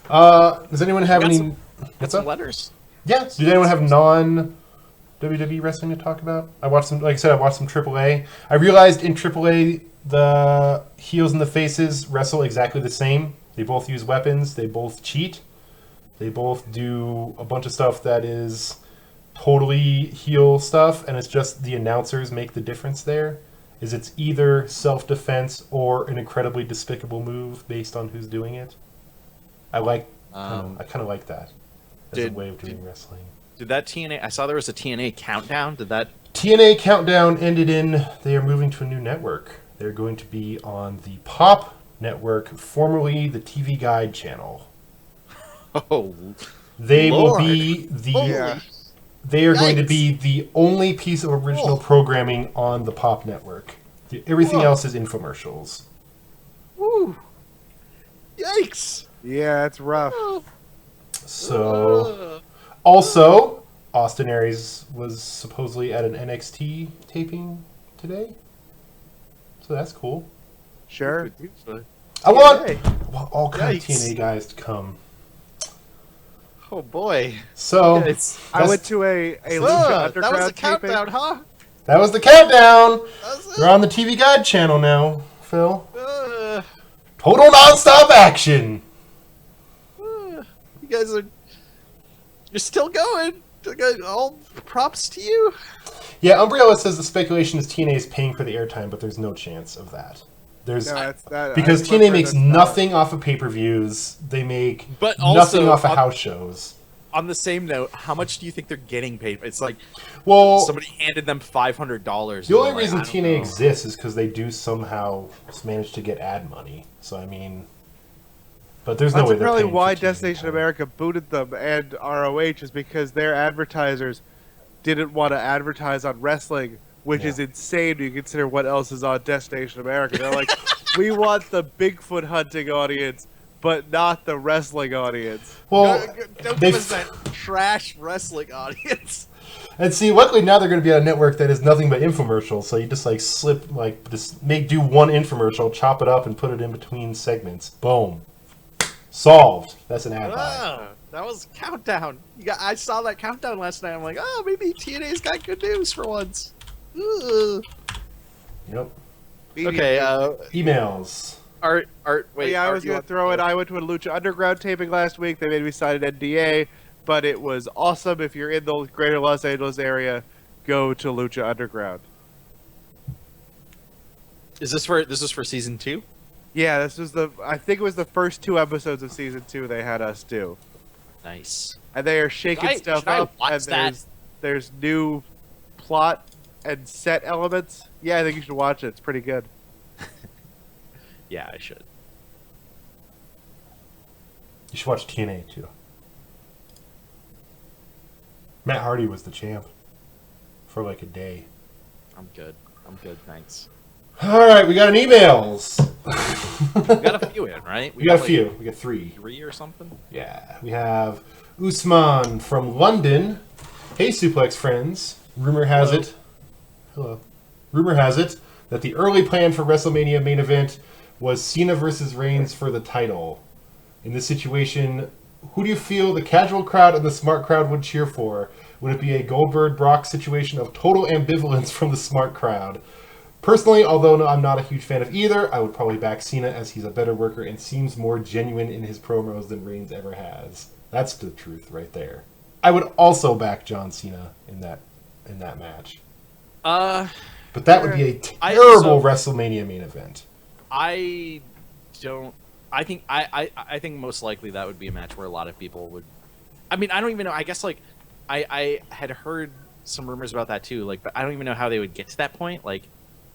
Does anyone have Got any... some- What's Some up? letters. Yeah. Does anyone have non-WWE wrestling to talk about? I watched some, like I said, I watched some AAA. I realized in AAA the heels and the faces wrestle exactly the same. They both use weapons. They both cheat. They both do a bunch of stuff that is totally heel stuff, and it's just the announcers make the difference there. Is it's either self-defense or an incredibly despicable move based on who's doing it. I kind of like that as a way of doing wrestling. Did that TNA? I saw there was a TNA countdown. Did that? TNA Countdown ended in they are moving to a new network. They're going to be on the Pop Network, formerly the TV Guide channel. Oh, They Lord. will be the Yeah. they are going to Yikes. be the only piece of original programming on the Pop Network. Everything Whoa. else is infomercials. woo! Yikes! Yeah, it's rough. So also Austin Aries was supposedly at an NXT taping today. So that's cool. Sure. I want TNA. all kinds of Yikes. TNA guys to come. Oh boy! So It's I went to a Lucha Underground that was a taping. countdown, huh? that was the countdown. That was You're on the TV Guide channel now, Phil. it. Total nonstop action. You guys are. You're still going. All props to you. Yeah, Umbrella says the speculation is TNA is paying for the airtime, but there's no chance of that. There's No, that's that. because I've TNA heard makes that's not- nothing off of pay-per-views. They make But nothing also, off of on- house shows. On the same note, how much do you think they're getting paid? It's like Well, somebody handed them $500. the only reason TNA exists is because they do somehow manage to get ad money. So I mean, but there's no That's way they're probably paying for why TNA Destination time. America booted them and ROH is because their advertisers didn't want to advertise on wrestling, which Yeah. is insane when you consider what else is on Destination America. They're like, We want the Bigfoot hunting audience, but not the wrestling audience. Well, Don't they give us that trash wrestling audience. and see, luckily now they're going to be on a network that is nothing but infomercials. So you just like do one infomercial, chop it up, and put it in between segments. Boom, solved. That's an ad buy. Oh, that was Countdown. I saw that Countdown last night. I'm like, oh, maybe TNA's got good news for once. Ugh. Yep. Okay, Emails. Art, wait. Yeah, I Art, was you going to want- throw it. I went to a Lucha Underground taping last week. They made me sign an NDA, but it was awesome. If you're in the greater Los Angeles area, go to Lucha Underground. This is for season 2? Yeah, I think it was the first 2 episodes of season 2 they had us do. Nice. And they are shaking stuff should I up, watch and that? there's new plot and set elements. Yeah, I think you should watch it. It's pretty good. Yeah, I should. You should watch TNA too. Matt Hardy was the champ for like a day. I'm good, thanks. All right, we got an emails. We got a few in, right? We got a like few. We got 3. 3 or something? Yeah, we have Usman from London. Hey, Suplex friends. Rumor has it. Hello. Rumor has it that the early plan for WrestleMania main event was Cena versus Reigns for the title. In this situation, who do you feel the casual crowd and the smart crowd would cheer for? Would it be a Goldberg-Brock situation of total ambivalence from the smart crowd? Personally, although I'm not a huge fan of either, I would probably back Cena as he's a better worker and seems more genuine in his promos than Reigns ever has. That's the truth right there. I would also back John Cena in that match. But that would be a terrible WrestleMania main event. I don't. I think I think most likely that would be a match where a lot of people would. I mean, I don't even know. I guess like I had heard some rumors about that too. Like, but I don't even know how they would get to that point. Like,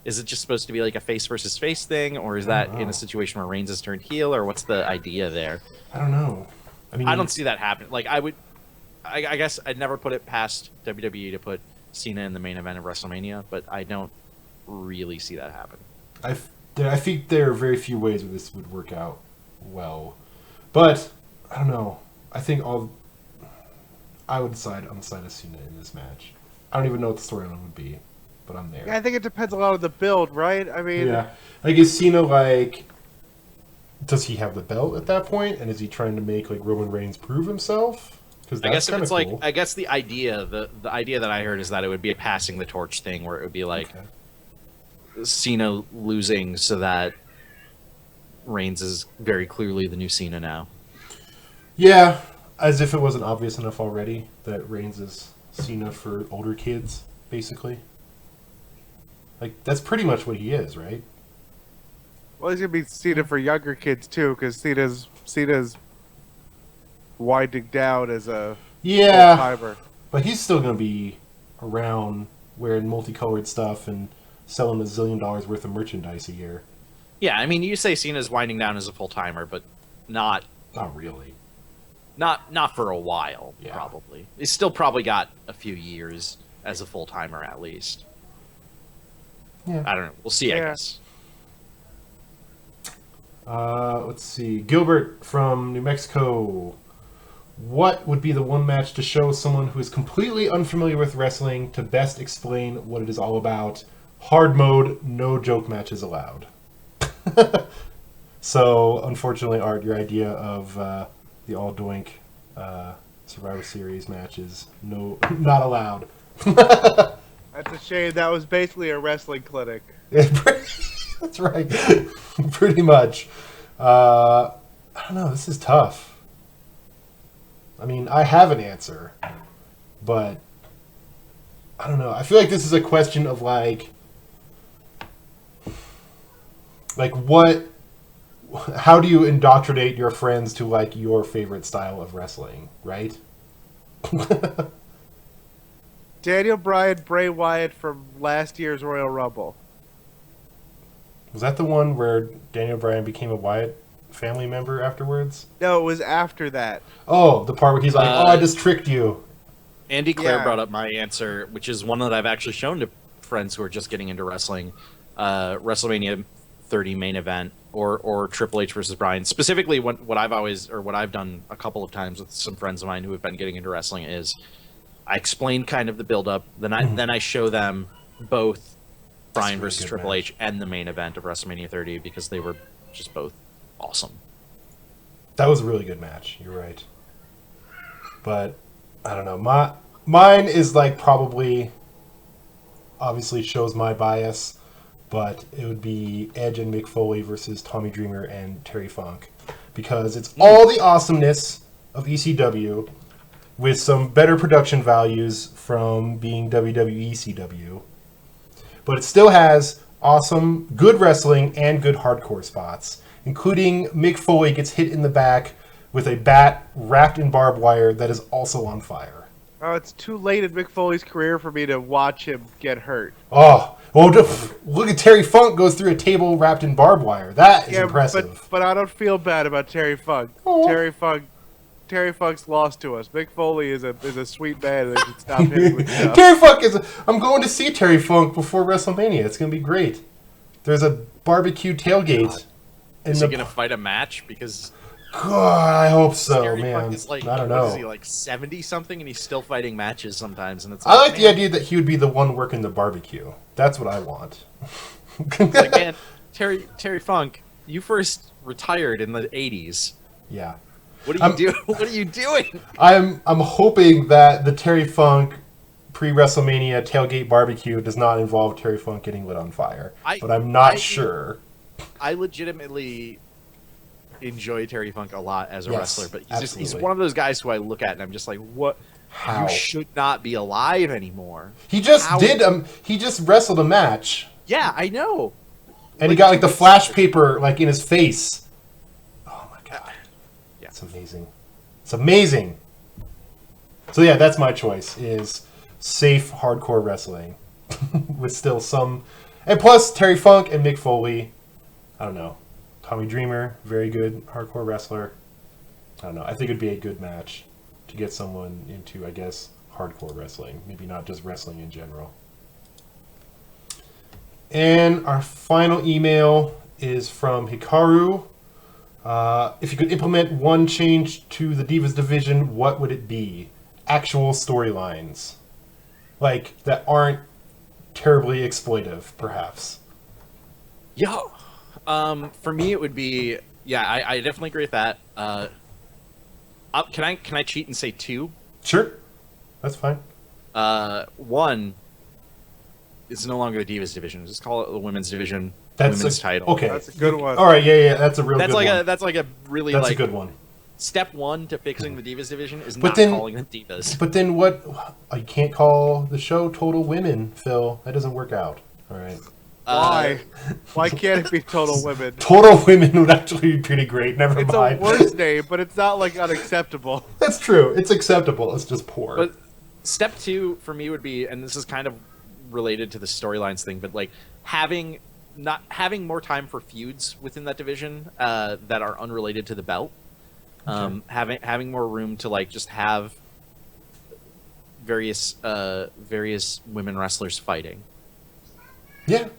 is it just supposed to be like a face versus face thing, or is that in a situation where Reigns has turned heel, or what's the idea there? I don't know. I mean, I don't see that happening. Like, I guess I'd never put it past WWE to put Cena in the main event of WrestleMania, but I don't really see that happen. I think there are very few ways where this would work out well, but I don't know. I think I would decide on the side of Cena in this match. I don't even know what the storyline would be, but I'm there. Yeah, I think it depends a lot on the build, right? I mean, Yeah, like is Cena like? Does he have the belt at that point, and is he trying to make like Roman Reigns prove himself? Because I guess if it's cool. like, I guess the idea that I heard is that it would be a passing the torch thing, where it would be like Cena losing so that Reigns is very clearly the new Cena now. Yeah, as if it wasn't obvious enough already that Reigns is Cena for older kids, basically. Like that's pretty much what he is, right? well, he's gonna be Cena for younger kids too, because Cena's winding down as a full-timer. But he's still gonna be around wearing multicolored stuff and selling $1 zillion worth of merchandise a year. Yeah, I mean, you say Cena's winding down as a full timer, but not really. Not for a while. Yeah. Probably he's still probably got a few years as a full timer at least. Yeah. I don't know. We'll see. I Yeah. guess. Let's see. Gilbert from New Mexico. What would be the one match to show someone who is completely unfamiliar with wrestling to best explain what it is all about? Hard mode, no joke matches allowed. So, unfortunately, Art, your idea of the All Doink Survivor Series matches, not allowed. That's a shame. That was basically a wrestling clinic. That's right. Pretty much. I don't know. This is tough. I mean, I have an answer, but I don't know. I feel like this is a question of like what, how do you indoctrinate your friends to like your favorite style of wrestling, right? Daniel Bryan, Bray Wyatt from last year's Royal Rumble. Was that the one where Daniel Bryan became a Wyatt family member afterwards? No, it was after that. Oh, the part where he's like, "Oh, I just tricked you." Andy Clare Yeah. brought up my answer, which is one that I've actually shown to friends who are just getting into wrestling. WrestleMania 30 main event or Triple H versus Bryan. Specifically, what I've done a couple of times with some friends of mine who have been getting into wrestling is I explain kind of the build up, then I show them both Bryan versus Triple H and the main event of WrestleMania 30 because they were just both awesome. That was a really good match. You're right. But I don't know. Mine is like probably obviously shows my bias, but it would be Edge and Mick Foley versus Tommy Dreamer and Terry Funk because it's all the awesomeness of ECW with some better production values from being WWE CW. But it still has awesome, good wrestling and good hardcore spots, including Mick Foley gets hit in the back with a bat wrapped in barbed wire that is also on fire. Oh, it's too late in Mick Foley's career for me to watch him get hurt. Oh, well, look at Terry Funk goes through a table wrapped in barbed wire. That is impressive. But I don't feel bad about Terry Funk. Oh. Terry Funk's lost to us. Mick Foley is a sweet man, and they should stop hitting with stuff. Terry Funk I'm going to see Terry Funk before WrestleMania. It's going to be great. There's a barbecue tailgate. Is he going to fight a match? Because God, I hope so, Terry man. Funk is like, I don't know. Is he like 70 something and he's still fighting matches sometimes? And it's I like the idea that he would be the one working the barbecue. That's what I want. It's like, man, Terry Funk, you first retired in the 80s. Yeah. What are you doing? What are you doing? I'm hoping that the Terry Funk pre-WrestleMania tailgate barbecue does not involve Terry Funk getting lit on fire. But I'm not sure. I legitimately enjoy Terry Funk a lot as a wrestler, but he's one of those guys who I look at and I'm just like, what? How? You should not be alive anymore. He just he just wrestled a match. Yeah, I know. And he got like the flash paper like in his face. Oh my god. Yeah. It's amazing. It's amazing. So yeah, that's my choice is safe hardcore wrestling with still some and plus Terry Funk and Mick Foley. I don't know. Tommy Dreamer, very good hardcore wrestler. I don't know. I think it'd be a good match to get someone into, I guess, hardcore wrestling. Maybe not just wrestling in general. And our final email is from Hikaru. If you could implement one change to the Divas division, what would it be? Actual storylines. Like, that aren't terribly exploitive, perhaps. Yeah. For me, it would be... Yeah, I definitely agree with that. Can I cheat and say two? Sure. That's fine. One, it's no longer the Divas division. Just call it the women's division, That's women's title. Okay. That's a good one. All right, yeah, that's a real That's good like one. That's like a really That's like a good one. step one to fixing the Divas division is But not then- calling them Divas. But then what? You can't call the show Total Women, Phil. That doesn't work out. All right. Why? Why can't it be Total Women? Total Women would actually be pretty great. Never It's mind. a worse name, but it's not like unacceptable. That's true. It's acceptable. It's just poor. But step two for me would be, and this is kind of related to the storylines thing, but like having more time for feuds within that division that are unrelated to the belt. Having more room to like just have various women wrestlers fighting. Yeah.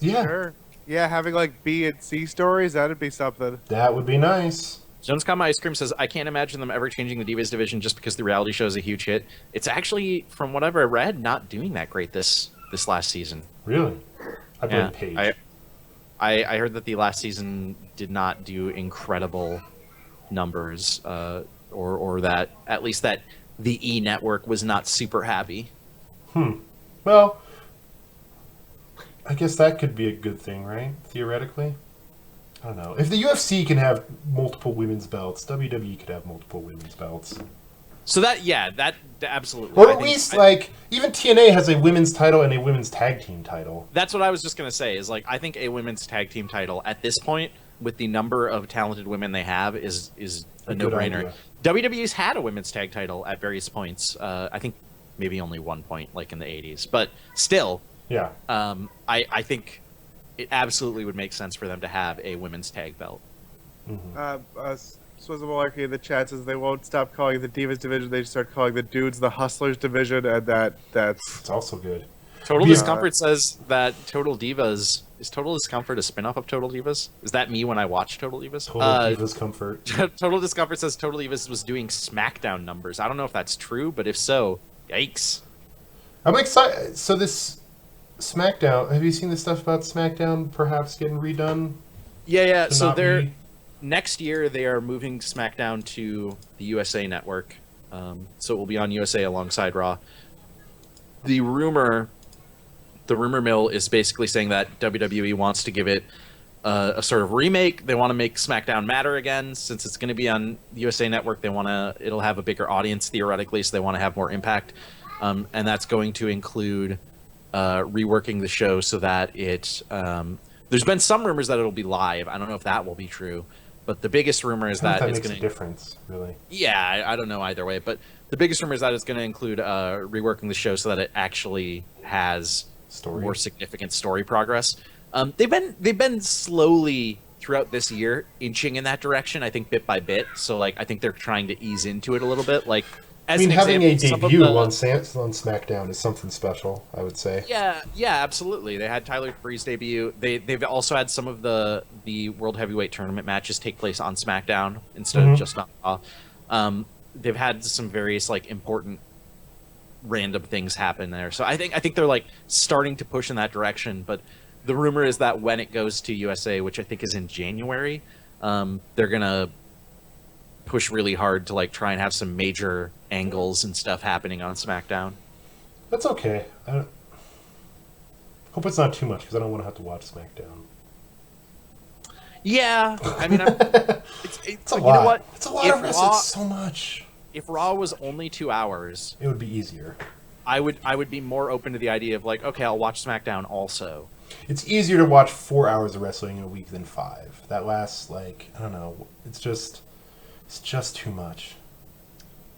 Yeah. Sure. Yeah, having like B and C stories, that'd be something. That would be nice. Jones Kama Ice Cream says, I can't imagine them ever changing the Divas division just because the reality show is a huge hit. It's actually, from whatever I read, not doing that great this last season. Really? I blame Yeah, Paige. I heard that the last season did not do incredible numbers, or that, at least that the E Network was not super happy. Well, I guess that could be a good thing, right? Theoretically. I don't know. If the UFC can have multiple women's belts, WWE could have multiple women's belts. So that absolutely. Or I at think- least, like, even TNA has a women's title and a women's tag team title. That's what I was just going to say, is like, I think a women's tag team title at this point, with the number of talented women they have, is a good no-brainer. idea. WWE's had a women's tag title at various points. I think maybe only one point, like in the 80s. But still, Yeah. I think it absolutely would make sense for them to have a women's tag belt. Swizzle Malarkey in the chat says they won't stop calling it the Divas division. They just start calling the dudes the Hustlers division, and that's It's also good. Total Yeah. Discomfort says that Total Divas Is Total Discomfort a spinoff of Total Divas? Is that me when I watch Total Divas? Total Divas Comfort. Total Discomfort says Total Divas was doing SmackDown numbers. I don't know if that's true, but if so, yikes. I'm excited. So this SmackDown, have you seen the stuff about SmackDown perhaps getting redone? Yeah. To So not they're be- next year they are moving SmackDown to the USA Network, so it will be on USA alongside Raw. The rumor mill is basically saying that WWE wants to give it a sort of remake. They want to make SmackDown matter again, since it's going to be on the USA Network. It'll have a bigger audience theoretically, so they want to have more impact, and that's going to include reworking the show so that it. There's been some rumors that it'll be live. I don't know if that will be true, but the biggest rumor is I don't know that if it's makes going a to. difference, really. Yeah, I don't know either way, but the biggest rumor is that it's going to include reworking the show so that it actually has Story. more significant story progress. They've been slowly throughout this year inching in that direction. I think bit by bit. So like I think they're trying to ease into it a little bit. Like as I mean, an having example, a some of debut the- on SmackDown is something special, I would say. Yeah, absolutely. They had Tyler Bree's debut. They've also had some of the World Heavyweight Tournament matches take place on SmackDown instead of just on Raw. They've had some various like important random things happen there. So I think they're like starting to push in that direction. But the rumor is that when it goes to USA, which I think is in January, they're gonna push really hard to like try and have some major angles and stuff happening on SmackDown. That's okay. I hope it's not too much, because I don't want to have to watch SmackDown. Yeah, I mean, It's a you lot. know what? It's a lot If of wrestling. Raw- It's so much. If Raw was only 2 hours, It would be easier. I would be more open to the idea of like, okay, I'll watch SmackDown also. It's easier to watch 4 hours of wrestling in a week than 5. That lasts, like, I don't know. It's just too much.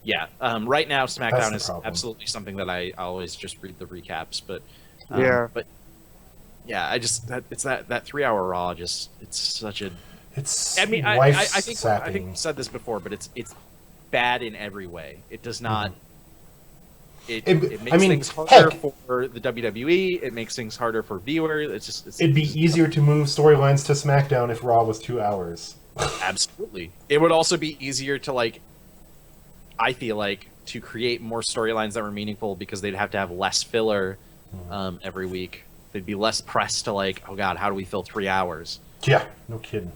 Yeah, right now That's SmackDown the is problem. absolutely something that I always just read the recaps, but but yeah, it's that 3 hour Raw it's such a. It's I mean, I think sapping. we said this before, but it's bad in every way. It does not. It makes I mean, things harder heck. for the WWE. It makes things harder for viewers. It'd be easier to move storylines to SmackDown if Raw was 2 hours. Absolutely. It would also be easier to like. I feel like to create more storylines that were meaningful because they'd have to have less filler every week. They'd be less pressed to like, oh god, how do we fill 3 hours? Yeah, no kidding.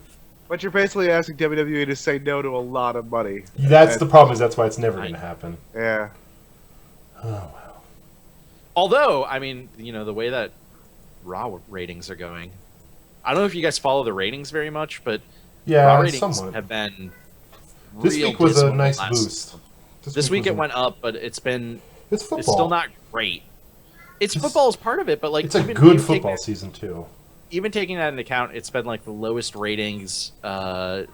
But you're basically asking WWE to say no to a lot of money. That's the problem. Is that's why it's never going to happen. Yeah. Oh wow. Although, I mean, the way that Raw ratings are going, I don't know if you guys follow the ratings very much, but Yeah, Raw ratings somewhat. have been This real week was a dismal nice last- boost. This week was it went up, but it's football. still not great. It's football is part of it, but like It's a even- good even taking football that- season too. Even taking that into account, it's been like the lowest ratings, other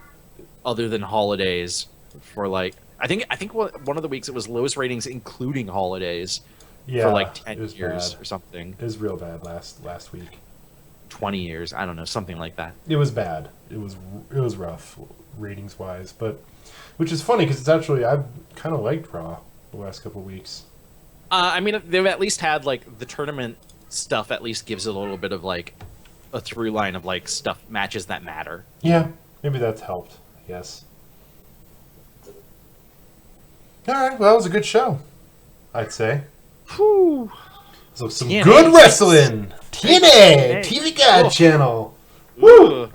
than holidays, for like I think one of the weeks it was lowest ratings including holidays Yeah, for like it 10 was years bad. or something, It was real bad last week. 20 years, I don't know, something like that. It was bad. It was rough ratings wise, but which is funny because it's actually I've kind of liked Raw the last couple of weeks. I mean, they've at least had like the tournament stuff. At least gives it a little bit of like a through line of like stuff matches that matter. Yeah, maybe that's helped. I guess. All right, well, it was a good show, I'd say. Whew. So some TNA. good wrestling. TNA, TV Guide Ugh. channel. Woo! Ugh.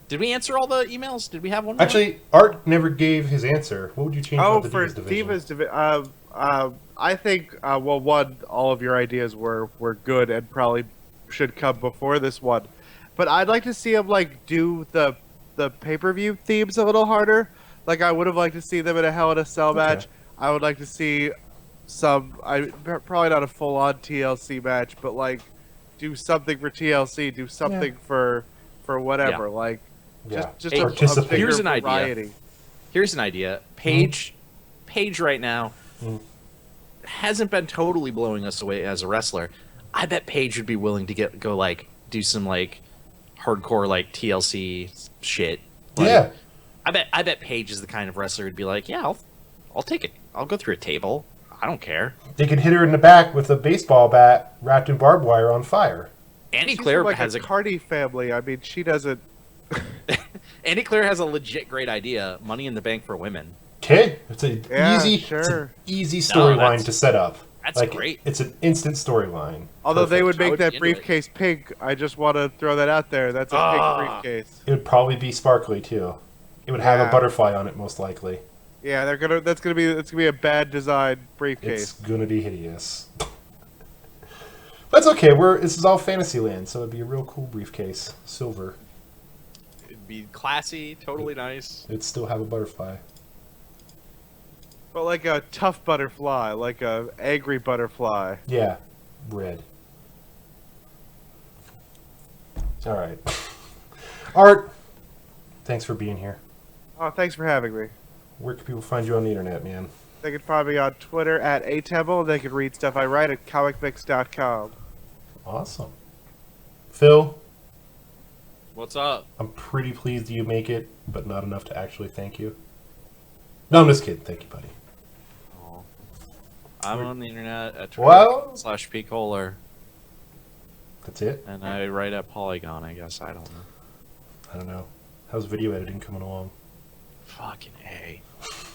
Did we answer all the emails? Did we have one more? Actually, Art never gave his answer. What would you change Oh, about the for Divas division? Divas Division, I think well, one, all of your ideas were good and probably should come before this one, but I'd like to see them like do the pay-per-view themes a little harder. Like I would have liked to see them in a Hell in a Cell match. I would like to see probably not a full-on TLC match, but like do something for TLC, do something for whatever. Like Yeah, just Hey, a participate. bigger Here's an idea. variety. Here's an idea. Paige right now hasn't been totally blowing us away as a wrestler. I bet Paige would be willing to go like do some like hardcore like TLC shit. Like, Yeah. I bet Paige is the kind of wrestler who'd be like, yeah, I'll take it. I'll go through a table. I don't care. They could hit her in the back with a baseball bat wrapped in barbed wire on fire. Annie She's Claire from, like has a Cardi family. I mean, she doesn't. Annie Claire has a legit great idea. Money in the Bank for women. Okay, it's a Yeah, easy, sure. it's an easy No, storyline that's- to set up. That's like, great. It's an instant storyline. Although they would I make would be that into it. briefcase pink. I just want to throw that out there. That's a pink briefcase. It would probably be sparkly too. It would have a Yeah. butterfly on it, most likely. Yeah, That's gonna be a bad design briefcase. It's gonna be hideous. That's okay. This is all Fantasyland, so it'd be a real cool briefcase, silver. It'd be classy, totally nice. It'd still have a butterfly. But like a tough butterfly, like a angry butterfly. Yeah, red. All right. Art, thanks for being here. Oh, thanks for having me. Where can people find you on the internet, man? They can find me on Twitter at Atemple. They can read stuff I write at comicmix.com. Awesome. Phil, What's up? I'm pretty pleased you make it, but not enough to actually thank you. No, I'm just kidding. Thank you, buddy. I'm on the internet at Well- Twitter/pcoler, That's it? and I write at Polygon, I guess. I don't know. I don't know. How's video editing coming along? Fucking A.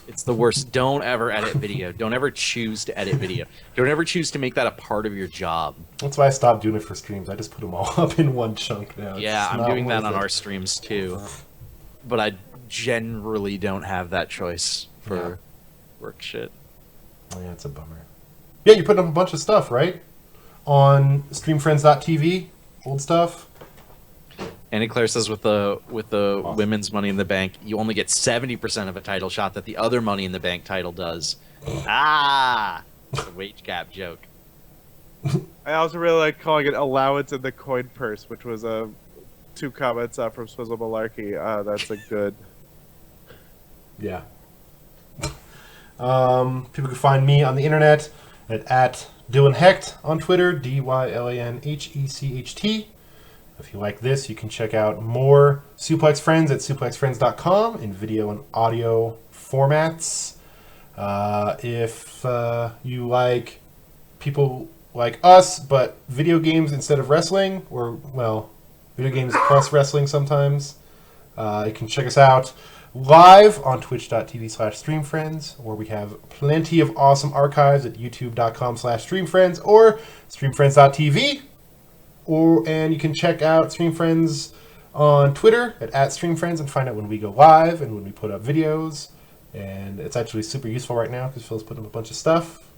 It's the worst. Don't ever edit video. Don't ever choose to edit video. Don't ever choose to make that a part of your job. That's why I stopped doing it for streams. I just put them all up in one chunk now. Yeah, It's I'm not doing that worth on it. our streams too. But I generally don't have that choice for Yeah. work shit. Oh, yeah, it's a bummer. Yeah, you're putting up a bunch of stuff, right? On streamfriends.tv, old stuff. Annie Claire says with the Awesome. women's Money in the Bank, you only get 70% of a title shot that the other Money in the Bank title does. It's a wage gap joke. I also really like calling it allowance in the coin purse, which was 2 comments from Swizzle Malarkey. That's a good. Yeah. People can find me on the internet at Dylan Hecht on Twitter, DYLANHECHT. If you like this, you can check out more Suplex Friends at suplexfriends.com in video and audio formats. If you like people like us, but video games instead of wrestling, or, well, video games plus wrestling sometimes, you can check us out live on twitch.tv/streamfriends, where we have plenty of awesome archives at youtube.com/streamfriends or streamfriends.tv. And you can check out Streamfriends on Twitter at @streamfriends and find out when we go live and when we put up videos. And it's actually super useful right now because Phil's putting up a bunch of stuff.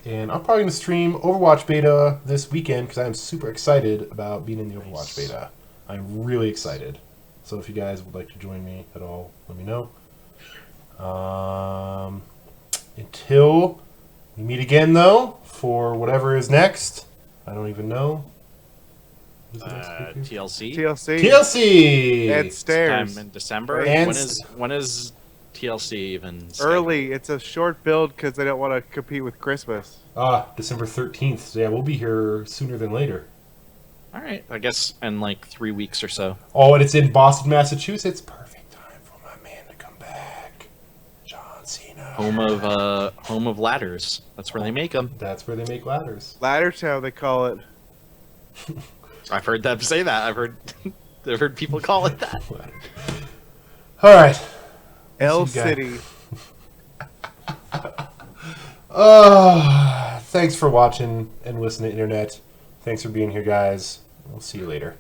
And I'm probably going to stream Overwatch Beta this weekend because I'm super excited about being in the Overwatch Beta. I'm really excited. So if you guys would like to join me at all, let me know. Until we meet again, though, for whatever is next, I don't even know. Who's the next speaker? TLC. TLC. TLC! And Stairs. Time in December. And When is TLC even? Early. It's a short build because they don't want to compete with Christmas. December 13th. So yeah, we'll be here sooner than later. All right, I guess in like 3 weeks or so. Oh, and it's in Boston, Massachusetts. Perfect time for my man to come back. John Cena. Home of ladders. That's where they make them. That's where they make ladders. Laddertown, they call it. I've heard them say that. I've heard people call it that. All right. L See you guys. City. Thanks for watching and listening, Internet. Thanks for being here, guys. We'll see you later.